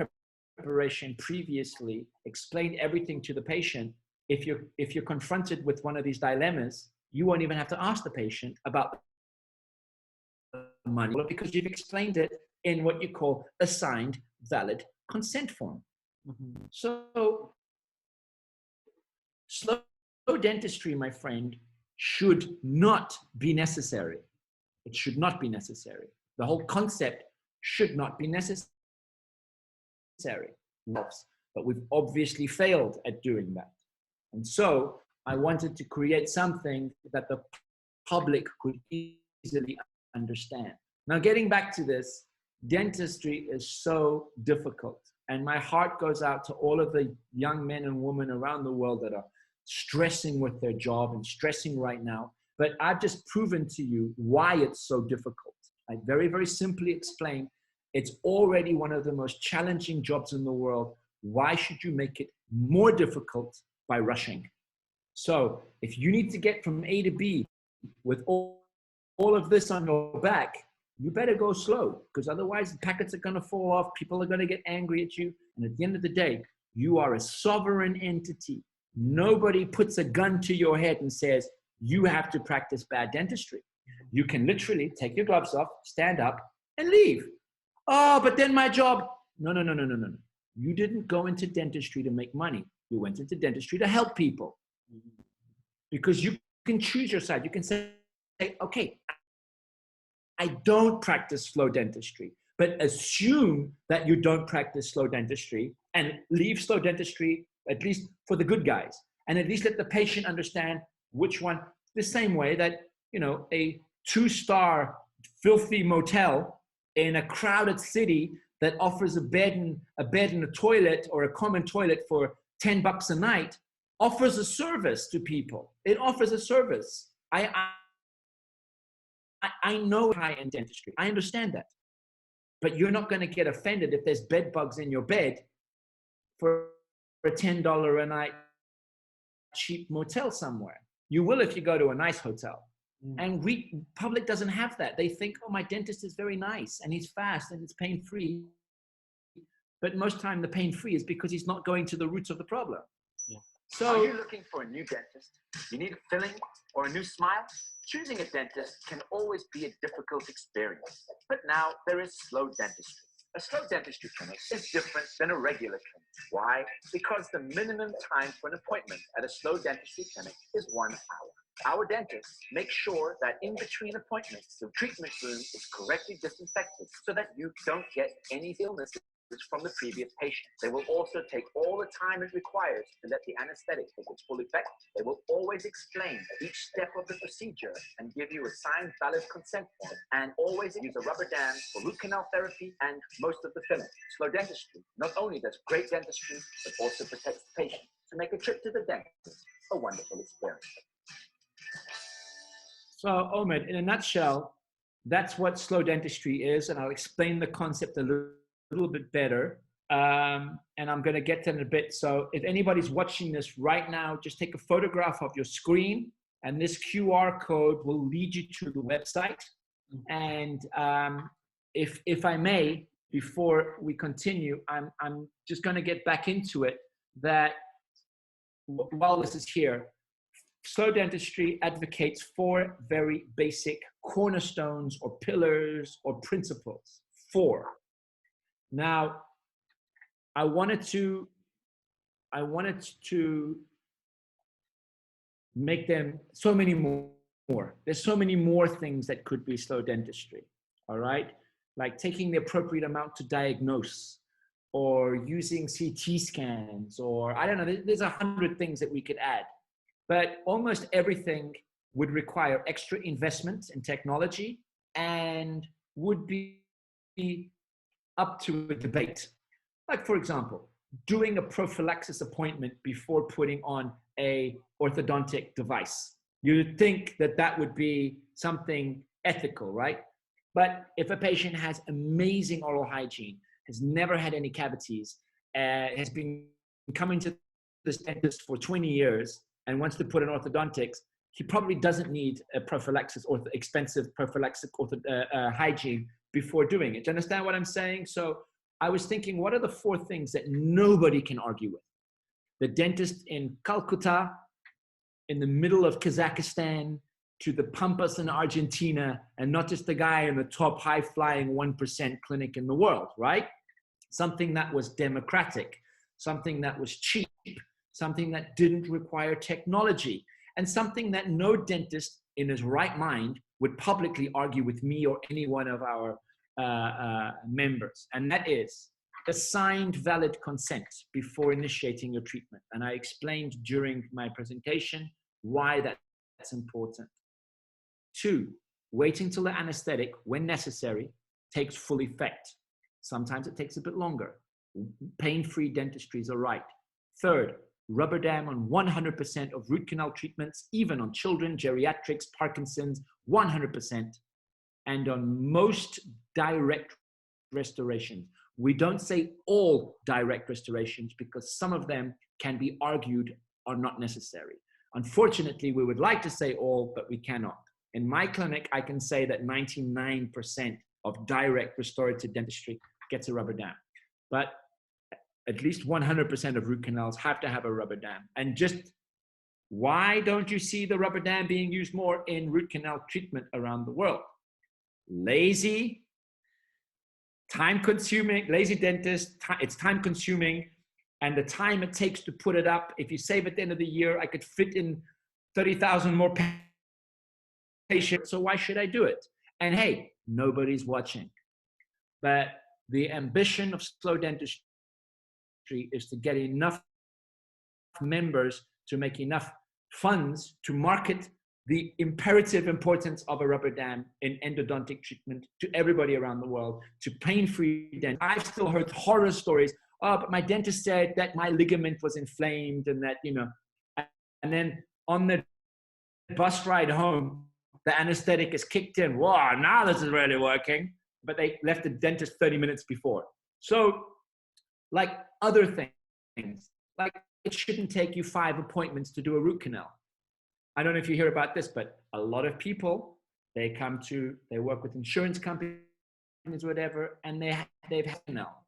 preparation previously, explained everything to the patient, if you're confronted with one of these dilemmas, you won't even have to ask the patient about the money because you've explained it in what you call a signed valid consent form. Mm-hmm. So slow dentistry, my friend, should not be necessary. It should not be necessary. The whole concept should not be necessary. But we've obviously failed at doing that. And so I wanted to create something that the public could easily understand. Now, getting back to this, dentistry is so difficult. And my heart goes out to all of the young men and women around the world that are stressing with their job and stressing right now. But I've just proven to you why it's so difficult. I very, very simply explained, it's already one of the most challenging jobs in the world. Why should you make it more difficult by rushing? So if you need to get from A to B with all of this on your back, you better go slow, because otherwise the packets are going to fall off. People are going to get angry at you. And at the end of the day, you are a sovereign entity. Nobody puts a gun to your head and says, you have to practice bad dentistry. You can literally take your gloves off, stand up, and leave. Oh, but then my job. No. You didn't go into dentistry to make money. You went into dentistry to help people. Because you can choose your side. You can say, okay, I don't practice slow dentistry, but assume that you don't practice slow dentistry and leave slow dentistry, at least for the good guys, and at least let the patient understand which one. The same way that, a 2-star filthy motel in a crowded city that offers a bed and a toilet, or a common toilet for $10 a night, offers a service to people. It offers a service. I know high-end dentistry. I understand that. But you're not going to get offended if there's bed bugs in your bed for a $10 a night cheap motel somewhere. You will if you go to a nice hotel. And public doesn't have that. They think, oh, my dentist is very nice and he's fast and it's pain-free. But most time the pain-free is because he's not going to the roots of the problem. Yeah. So, are you looking for a new dentist? You need a filling or a new smile? Choosing a dentist can always be a difficult experience. But now there is Slow Dentistry. A slow dentistry clinic is different than a regular clinic. Why? Because the minimum time for an appointment at a slow dentistry clinic is 1 hour. Our dentists make sure that in between appointments, the treatment room is correctly disinfected so that you don't get any illnesses from the previous patient. They will also take all the time it requires to let the anesthetic take its full effect. They will always explain each step of the procedure and give you a signed valid consent form, and always use a rubber dam for root canal therapy and most of the filling. Slow Dentistry not only does great dentistry, but also protects the patient to make a trip to the dentist a wonderful experience. So Omid, in a nutshell, that's what slow dentistry is, and I'll explain the concept a little bit better, and I'm going to get to it in a bit. So if anybody's watching this right now, just take a photograph of your screen, and this QR code will lead you to the website. And if I may, before we continue, I'm just going to get back into it, that while this is here, Slow Dentistry advocates 4 very basic cornerstones or pillars or principles. 4. Now, I wanted to make them so many more. There's so many more things that could be slow dentistry. All right, like taking the appropriate amount to diagnose, or using CT scans, or I don't know. There's 100 things that we could add. But almost everything would require extra investment in technology and would be up to a debate. Like, for example, doing a prophylaxis appointment before putting on a orthodontic device. You'd think that that would be something ethical, right? But if a patient has amazing oral hygiene, has never had any cavities, has been coming to this dentist for 20 years, and wants to put in orthodontics, he probably doesn't need a prophylaxis or expensive prophylactic hygiene before doing it. Do you understand what I'm saying? So I was thinking, what are the 4 things that nobody can argue with? The dentist in Calcutta, in the middle of Kazakhstan, to the Pampas in Argentina, and not just the guy in the top high-flying 1% clinic in the world, right? Something that was democratic, something that was cheap, something that didn't require technology, and something that no dentist in his right mind would publicly argue with me or any one of our members. And that is a signed valid consent before initiating your treatment. And I explained during my presentation why that's important. 2, waiting till the anesthetic, when necessary, takes full effect. Sometimes it takes a bit longer. Pain-free dentistries are right. 3rd, rubber dam on 100% of root canal treatments, even on children, geriatrics, Parkinson's, 100%. And on most direct restorations. We don't say all direct restorations because some of them can be argued are not necessary. Unfortunately, we would like to say all, but we cannot. In my clinic, I can say that 99% of direct restorative dentistry gets a rubber dam. But at least 100% of root canals have to have a rubber dam. And just why don't you see the rubber dam being used more in root canal treatment around the world? Lazy, time-consuming, lazy dentist, it's time-consuming, and the time it takes to put it up, if you save at the end of the year, I could fit in 30,000 more patients, so why should I do it? And hey, nobody's watching. But the ambition of Slow Dentistry is to get enough members to make enough funds to market the imperative importance of a rubber dam in endodontic treatment to everybody around the world, to pain-free dent. I've still heard horror stories. Oh, but my dentist said that my ligament was inflamed and that, you know, and then on the bus ride home, the anesthetic is kicked in. Wow, now this is really working. But they left the dentist 30 minutes before. So like other things, like it shouldn't take you 5 appointments to do a root canal. I don't know if you hear about this, but a lot of people, they work with insurance companies, whatever, and they've had a canal.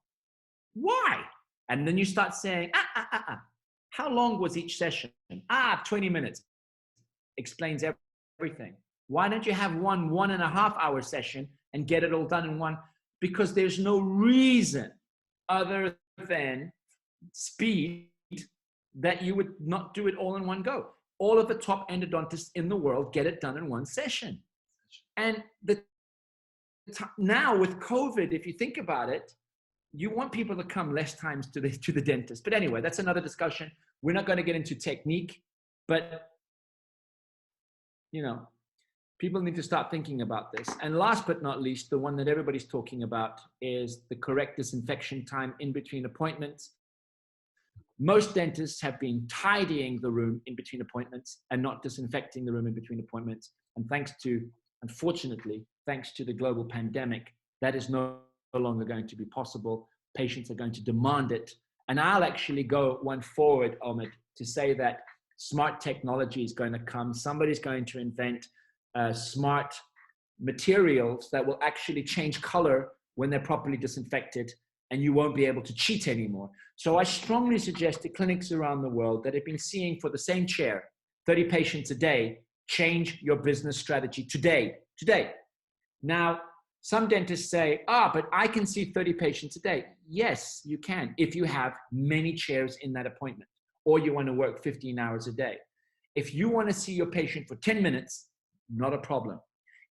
Why? And then you start saying, how long was each session? 20 minutes. Explains everything. Why don't you have 1.5 hour session and get it all done in one? Because there's no reason other than speed that you would not do it all in one go. All of the top endodontists in the world get it done in one session. And now with COVID, if you think about it, you want people to come less times to the dentist. But anyway, that's another discussion. We're not going to get into technique, but you know, people need to start thinking about this. And last but not least, the one that everybody's talking about is the correct disinfection time in between appointments. Most dentists have been tidying the room in between appointments and not disinfecting the room in between appointments. And unfortunately, thanks to the global pandemic, that is no longer going to be possible. Patients are going to demand it. And I'll actually go one forward, Omid, to say that smart technology is going to come. Somebody's going to invent smart materials that will actually change color when they're properly disinfected and you won't be able to cheat anymore. So I strongly suggest to clinics around the world that have been seeing for the same chair 30 patients a day, change your business strategy today. Now, some dentists say, but I can see 30 patients a day. Yes, you can, if you have many chairs in that appointment, or you want to work 15 hours a day. If you want to see your patient for 10 minutes, not a problem.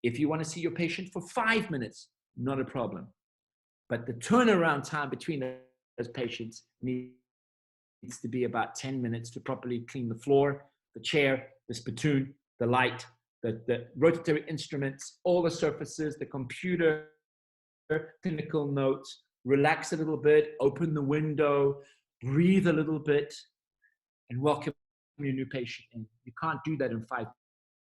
If you want to see your patient for 5 minutes, not a problem. But the turnaround time between those patients needs to be about 10 minutes to properly clean the floor, the chair, the spittoon, the light, the rotatory instruments, all the surfaces, the computer, clinical notes, relax a little bit, open the window, breathe a little bit, and welcome your new patient in. You can't do that in 5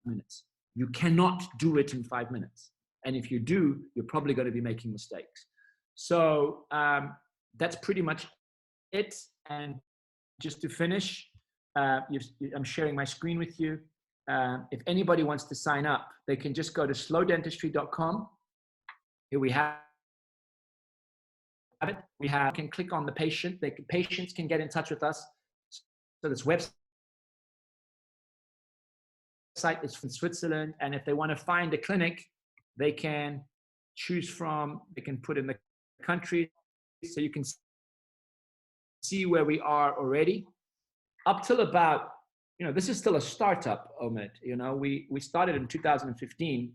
minutes. You cannot do it in 5 minutes. And if you do, you're probably going to be making mistakes. So that's pretty much it. And just to finish, I'm sharing my screen with you. If anybody wants to sign up, they can just go to slowdentistry.com. Here we have it. We can click on the patient. Patients can get in touch with us. So this website is from Switzerland. And if they want to find a clinic, they can choose from, they can put in the country. So you can see where we are already. Up till about, this is still a startup, Omid. We started in 2015,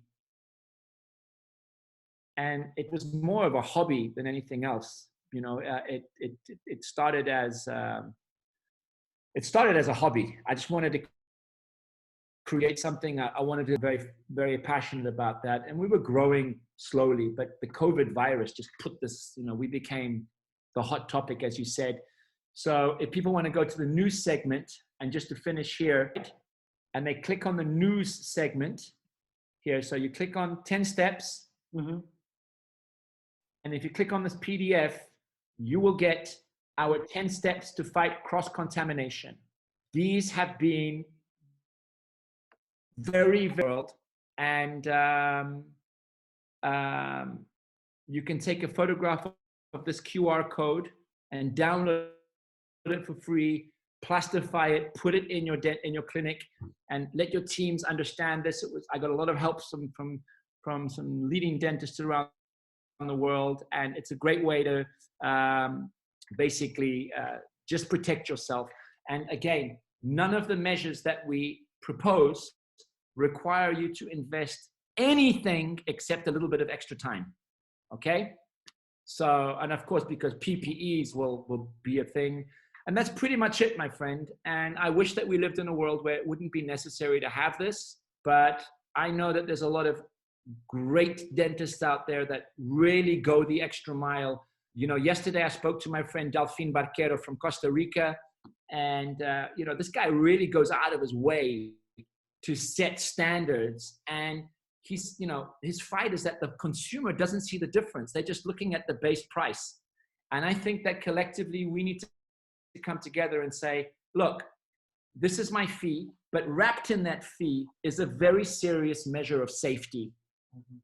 and it was more of a hobby than anything else. It started as a hobby. I just wanted to create something. I wanted to be very, very passionate about that, and we were growing slowly. But the COVID virus just put this. We became the hot topic, as you said. So if people want to go to the news segment, and just to finish here, and they click on the news segment here. So you click on 10 steps. Mm-hmm. And if you click on this PDF, you will get our 10 steps to fight cross-contamination. These have been very viral, and you can take a photograph of this QR code and download it for free, plastify it, put it in your clinic, and let your teams understand this. I got a lot of help from some leading dentists around the world, and it's a great way to basically just protect yourself. And again, none of the measures that we propose require you to invest anything except a little bit of extra time. Okay? So, and of course, because PPEs will be a thing. And that's pretty much it, my friend. And I wish that we lived in a world where it wouldn't be necessary to have this, but I know that there's a lot of great dentists out there that really go the extra mile. Yesterday I spoke to my friend Delphine Barquero from Costa Rica, and this guy really goes out of his way to set standards, and he's, his fight is that the consumer doesn't see the difference. They're just looking at the base price. And I think that collectively we need to come together and say, look, this is my fee, but wrapped in that fee is a very serious measure of safety. Mm-hmm.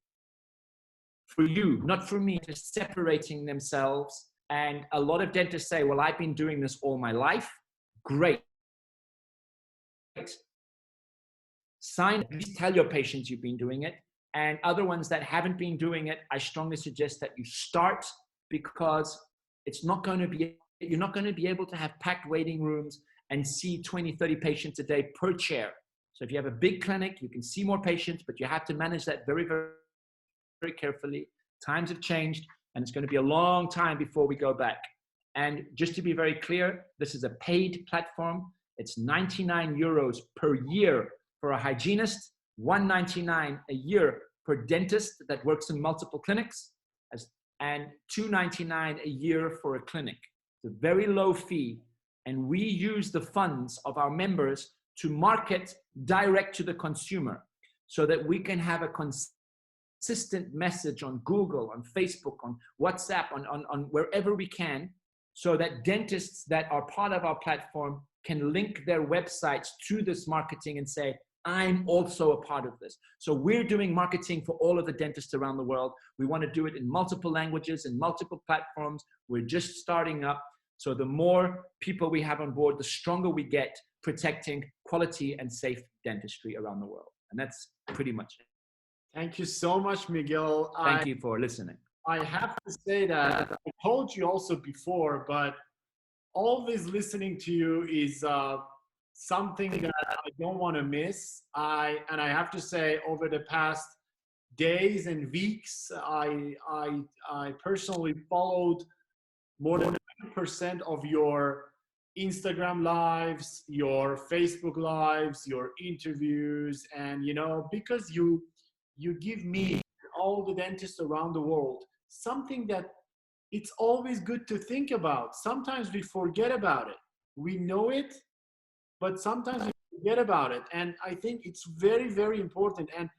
For you, not for me, just separating themselves. And a lot of dentists say, well, I've been doing this all my life. Great. Sign, at least tell your patients you've been doing it. And other ones that haven't been doing it, I strongly suggest that you start, because you're not going to be able to have packed waiting rooms and see 20, 30 patients a day per chair. So if you have a big clinic, you can see more patients, but you have to manage that very, very, very carefully. Times have changed, and it's going to be a long time before we go back. And just to be very clear, this is a paid platform. It's 99 euros per year for a hygienist, $199 a year per dentist that works in multiple clinics, and $299 a year for a clinic. It's a very low fee, and we use the funds of our members to market direct to the consumer, so that we can have a consistent message on Google, on Facebook, on WhatsApp, on wherever we can, so that dentists that are part of our platform can link their websites to this marketing and say, I'm also a part of this. So we're doing marketing for all of the dentists around the world. We want to do it in multiple languages and multiple platforms. We're just starting up. So the more people we have on board, the stronger we get protecting quality and safe dentistry around the world. And that's pretty much it. Thank you so much, Miguel. Thank you for listening. I have to say that I told you also before, but always listening to you is something that I don't want to miss. And I have to say, over the past days and weeks, I personally followed more than 90% of your Instagram lives, your Facebook lives, your interviews, and because you give me, all the dentists around the world, something that it's always good to think about. Sometimes we forget about it. We know it, but sometimes we forget about it. And I think it's very, very important. And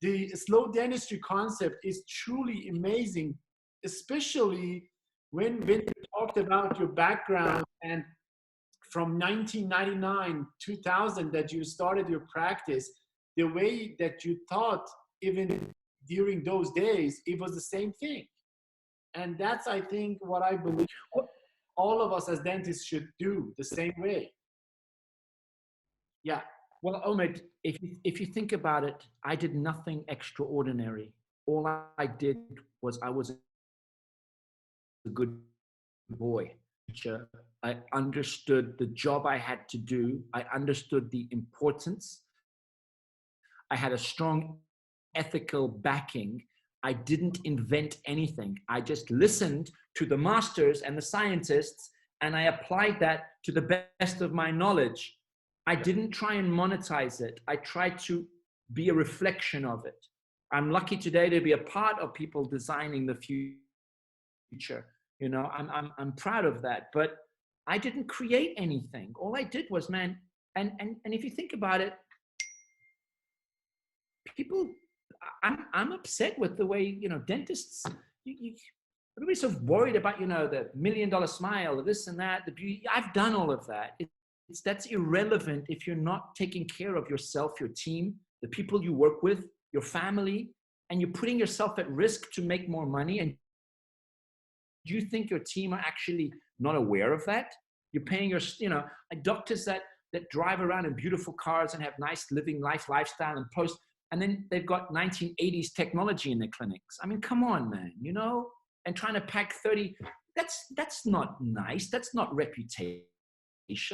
the slow dentistry concept is truly amazing, especially when you talked about your background and from 1999, 2000 that you started your practice, the way that you thought, even during those days, it was the same thing. And that's, I think, what I believe all of us as dentists should do the same way. Yeah. Well, Omid, if you think about it, I did nothing extraordinary. All I did was I was a good boy. I understood the job I had to do. I understood the importance. I had a strong ethical backing. I didn't invent anything. I just listened to the masters and the scientists, and I applied that to the best of my knowledge. I didn't try and monetize it. I tried to be a reflection of it. I'm lucky today to be a part of people designing the future. I'm proud of that. But I didn't create anything. All I did was, man, and if you think about it, people, I'm upset with the way, dentists, everybody's so worried about, the $1 million smile, this and that, the beauty. I've done all of that. That's irrelevant if you're not taking care of yourself, your team, the people you work with, your family, and you're putting yourself at risk to make more money. And do you think your team are actually not aware of that? You're paying your, doctors that drive around in beautiful cars and have nice living lifestyle and post, and then they've got 1980s technology in their clinics. I mean, come on, man, and trying to pack 30, that's not nice. That's not reputation.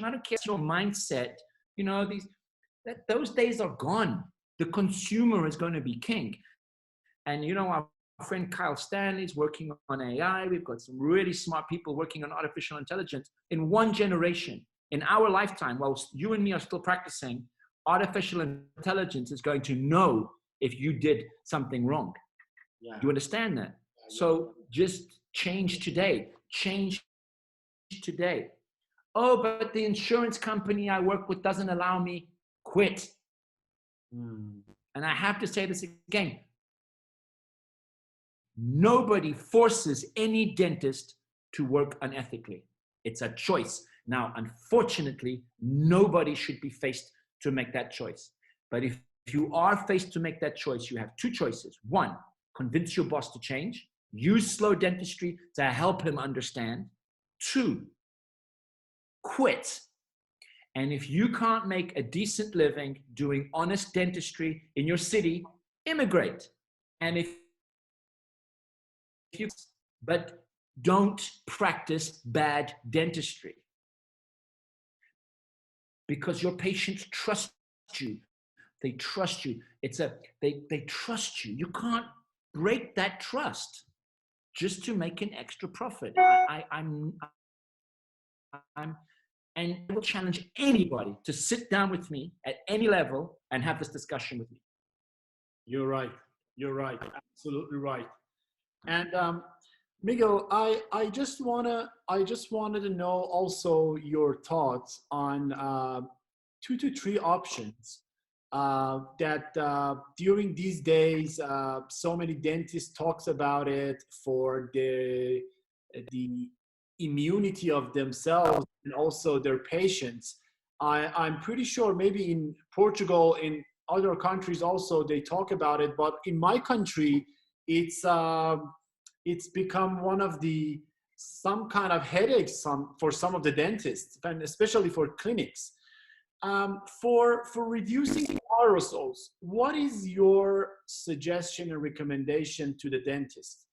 I don't care your mindset. Those days are gone. The consumer is going to be king. And our friend Miguel Stanely is working on AI. We've got some really smart people working on artificial intelligence. In one generation, in our lifetime, while you and me are still practicing, artificial intelligence is going to know if you did something wrong. Yeah. Do you understand that? Yeah. So just change today. Change today. Oh, but the insurance company I work with doesn't allow me. Quit. And I have to say this again. Nobody forces any dentist to work unethically. It's a choice. Now, unfortunately, nobody should be faced to make that choice. But if you are faced to make that choice, you have two choices. One, convince your boss to change. Use slow dentistry to help him understand. Two, quit. And if you can't make a decent living doing honest dentistry in your city, immigrate. And but don't practice bad dentistry, because your patients trust you. They trust you. They trust you. You can't break that trust just to make an extra profit. And I will challenge anybody to sit down with me at any level and have this discussion with me. You're right. You're right. Absolutely right. And Miguel, I just wanted to know also your thoughts on 2 to 3 options that during these days so many dentists talks about it for the immunity of themselves and also their patients. I'm pretty sure maybe in Portugal, in other countries also, they talk about it. But in my country, it's become one of the some kind of headaches for some of the dentists, and especially for clinics. For reducing aerosols, what is your suggestion and recommendation to the dentist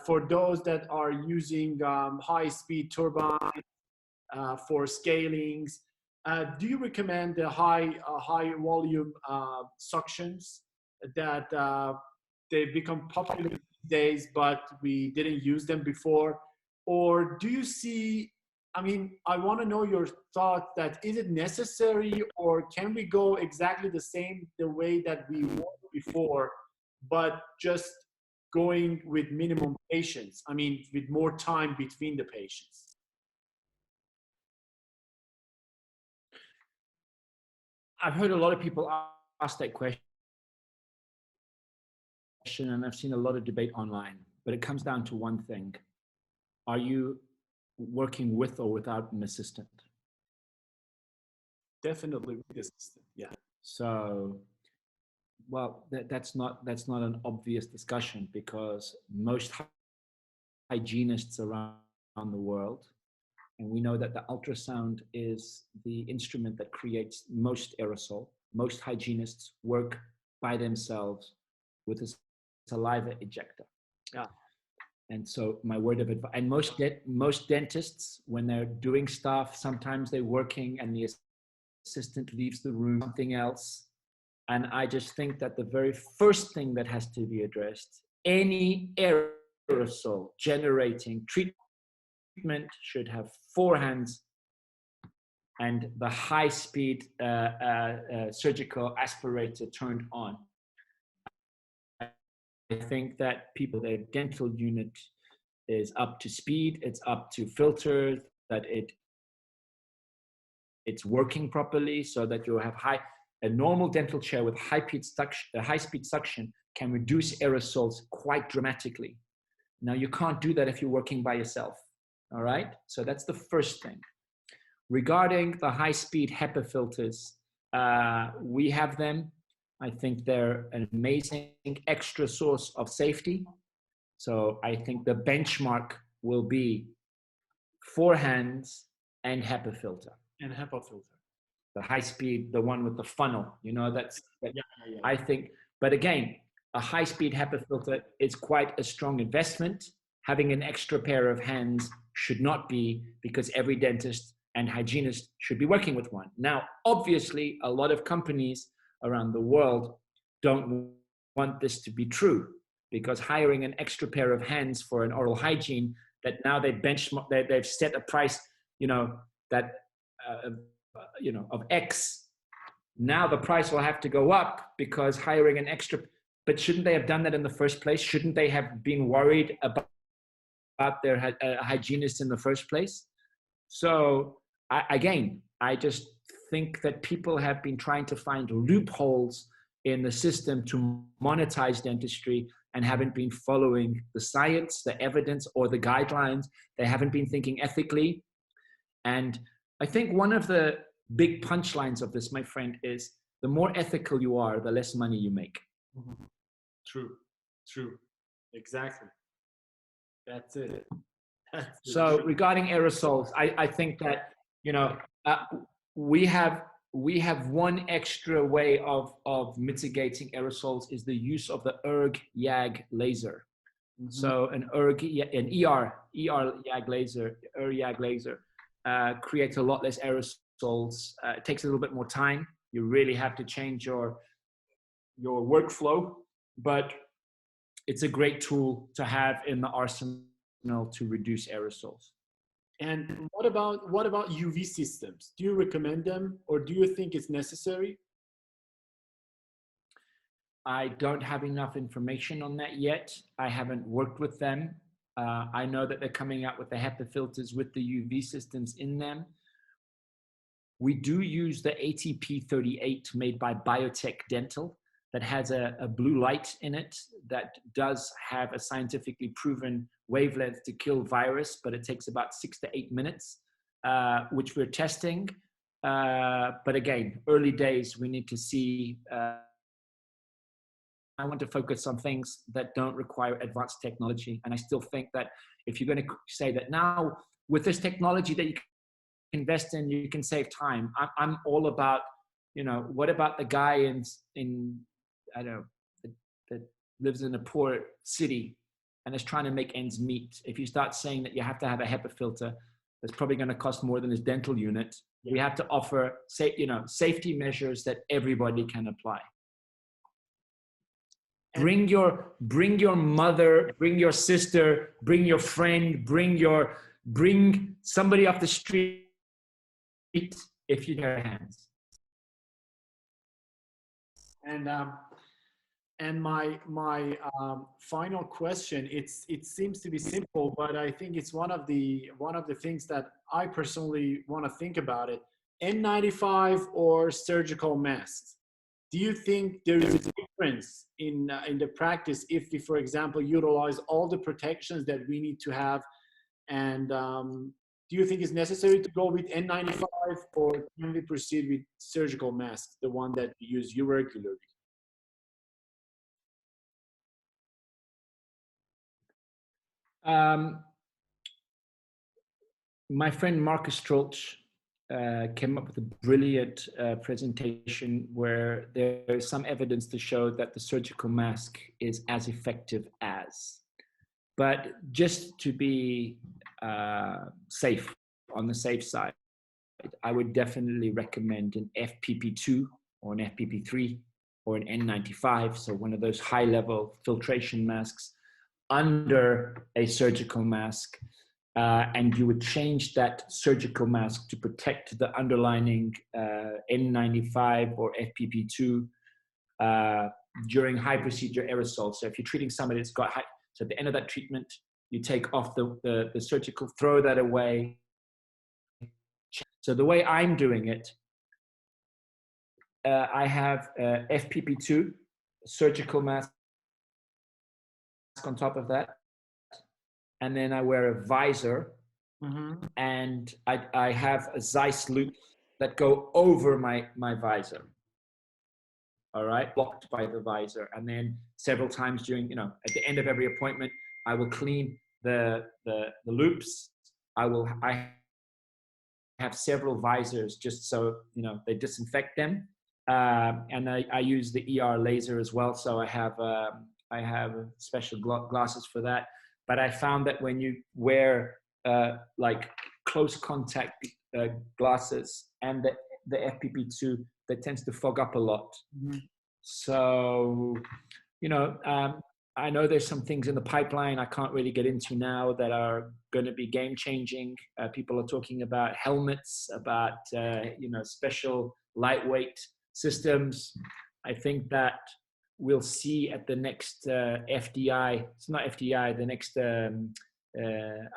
for those that are using high-speed turbine for scalings? Do you recommend the high volume suctions that they've become popular these days, but we didn't use them before? Or do you see, I mean, I want to know your thought that is it necessary, or can we go exactly the way that we were before, but just going with minimum patients? I mean, with more time between the patients. I've heard a lot of people ask that question, and I've seen a lot of debate online, but it comes down to one thing. Are you working with or without an assistant? Definitely with the assistant, yeah. So, well, that's not an obvious discussion, because most hygienists around the world, and we know that the ultrasound is the instrument that creates most aerosol. Most hygienists work by themselves with a saliva ejector. Yeah. And so my word of advice, and most dentists, when they're doing stuff, sometimes they're working and the assistant leaves the room, something else. And I just think that the very first thing that has to be addressed, any aerosol generating treatment should have 4 hands and the high-speed surgical aspirator turned on. I think that their dental unit is up to speed, it's up to filters, that it's working properly, so that you have a normal dental chair with high-speed suction can reduce aerosols quite dramatically. Now, you can't do that if you're working by yourself, all right? So that's the first thing. Regarding the high-speed HEPA filters, we have them. I think they're an amazing extra source of safety. So I think the benchmark will be 4 hands and HEPA filter. And HEPA filter. The high speed, the one with the funnel, yeah. I think, but again, a high speed HEPA filter is quite a strong investment. Having an extra pair of hands should not be, because every dentist and hygienist should be working with one. Now, obviously, a lot of companies around the world don't want this to be true, because hiring an extra pair of hands for an oral hygiene, that now they've set a price, of X. Now the price will have to go up, because hiring an extra, but shouldn't they have done that in the first place? Shouldn't they have been worried about their hygienist in the first place? So I just think that people have been trying to find loopholes in the system to monetize dentistry, and haven't been following the science, the evidence, or the guidelines. They haven't been thinking ethically. And I think one of the big punchlines of this, my friend, is the more ethical you are, the less money you make. Mm-hmm. True. Exactly. That's it. So regarding aerosols, I think that, we have one extra way of mitigating aerosols, is the use of the ERG-YAG laser. Mm-hmm. So an ER-YAG laser creates a lot less aerosols. It takes a little bit more time. You really have to change your workflow, but it's a great tool to have in the arsenal to reduce aerosols. And what about UV systems? Do you recommend them, or do you think it's necessary? I don't have enough information on that yet. I haven't worked with them. I know that they're coming out with the HEPA filters with the UV systems in them. We do use the ATP38 made by Biotech Dental that has a blue light in it that does have a scientifically proven wavelength to kill virus, but it takes about 6 to 8 minutes, which we're testing. But again, early days, we need to see. I want to focus on things that don't require advanced technology. And I still think that if you're going to say that now with this technology that you can invest in, you can save time. I'm all about, you know, what about the guy in I don't know, that lives in a poor city and is trying to make ends meet? If you start saying that you have to have a HEPA filter, that's probably going to cost more than his dental unit. We have to offer, safety measures that everybody can apply. Bring your mother, bring your sister, bring your friend, bring somebody off the street if you have hands. And my final question, it seems to be simple, but I think it's one of the things that I personally want to think about it. N95 or surgical masks? Do you think there is a difference in the practice if we, for example, utilize all the protections that we need to have? And do you think it's necessary to go with N95, or can we proceed with surgical masks, the one that we use regularly? My friend Marcus Strolch came up with a brilliant presentation where there's some evidence to show that the surgical mask is as effective as. But just to be safe, on the safe side, I would definitely recommend an FPP2 or an FPP3 or an N95, so one of those high-level filtration masks under a surgical mask. And you would change that surgical mask to protect the underlining N95 or FPP2 during high procedure aerosol. So if you're treating somebody that's got high, so at the end of that treatment, you take off the surgical, throw that away. So the way I'm doing it, I have FPP2, surgical mask on top of that. And then I wear a visor, and I have a Zeiss loop that go over my visor. All right, blocked by the visor. And then several times during, at the end of every appointment, I will clean the loops. I have several visors just so, they disinfect them. And I use the ER laser as well. So I have special glasses for that. But I found that when you wear like close contact glasses and the FPP2, that tends to fog up a lot. So, I know there's some things in the pipeline I can't really get into now that are going to be game changing. People are talking about helmets, about, special lightweight systems. I think that we'll see at the next FDI, it's not FDI, the next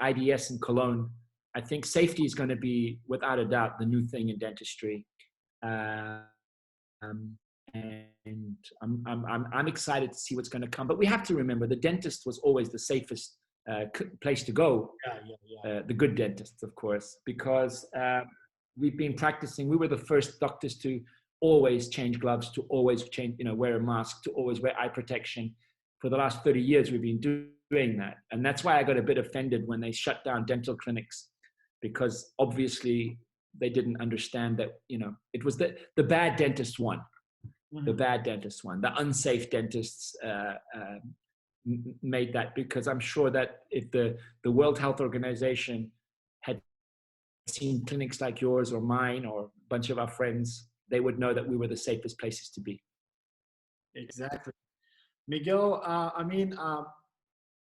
IDS in Cologne. I think safety is going to be, without a doubt, the new thing in dentistry. And I'm excited to see what's going to come. But we have to remember, the dentist was always the safest place to go. The good dentist, of course, because we've been practicing. We were the first doctors to always change gloves, to always change, wear a mask, to always wear eye protection. For the last 30 years, we've been doing that. And that's why I got a bit offended when they shut down dental clinics, because obviously they didn't understand that, it was the bad dentist won. The bad dentist won. The unsafe dentists made that, because I'm sure that if the World Health Organization had seen clinics like yours or mine or a bunch of our friends, they would know that we were the safest places to be. Exactly. Miguel,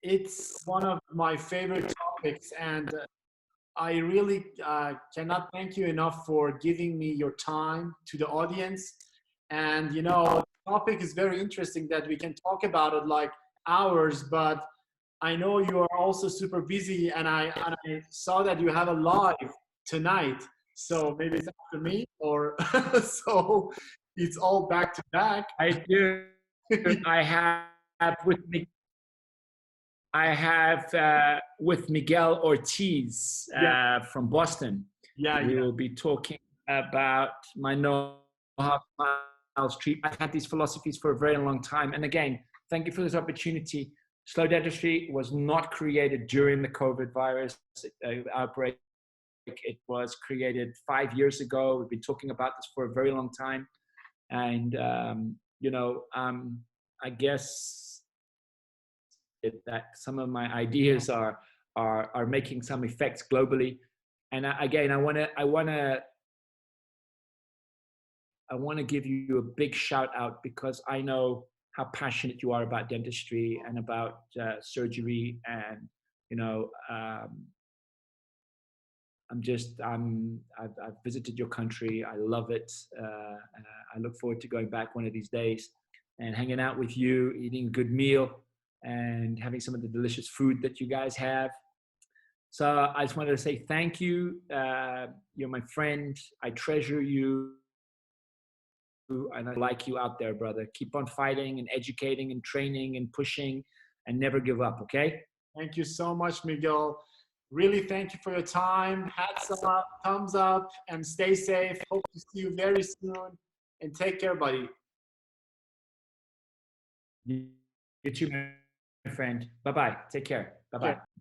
it's one of my favorite topics, and I really cannot thank you enough for giving me your time to the audience. And, the topic is very interesting that we can talk about it like hours, but I know you are also super busy, and I saw that you have a live tonight. So maybe it's after me, or so it's all back to back. I do. I have with Miguel Ortiz from Boston. We will be talking about my no hard smiles treatment. I've had these philosophies for a very long time. And again, thank you for this opportunity. Slow Dentistry was not created during the COVID virus outbreak. It was created 5 years ago. We've been talking about this for a very long time. And, I guess that some of my ideas are making some effects globally. And again, I want to give you a big shout out, because I know how passionate you are about dentistry and about surgery. And, I've visited your country. I love it. I look forward to going back one of these days and hanging out with you, eating a good meal and having some of the delicious food that you guys have. So I just wanted to say thank you. You're my friend. I treasure you. And I like you out there, brother. Keep on fighting and educating and training and pushing and never give up, okay? Thank you so much, Miguel. Really, thank you for your time. Hats up, thumbs up, and stay safe. Hope to see you very soon. And take care, buddy. You too, my friend. Bye-bye. Take care. Bye-bye.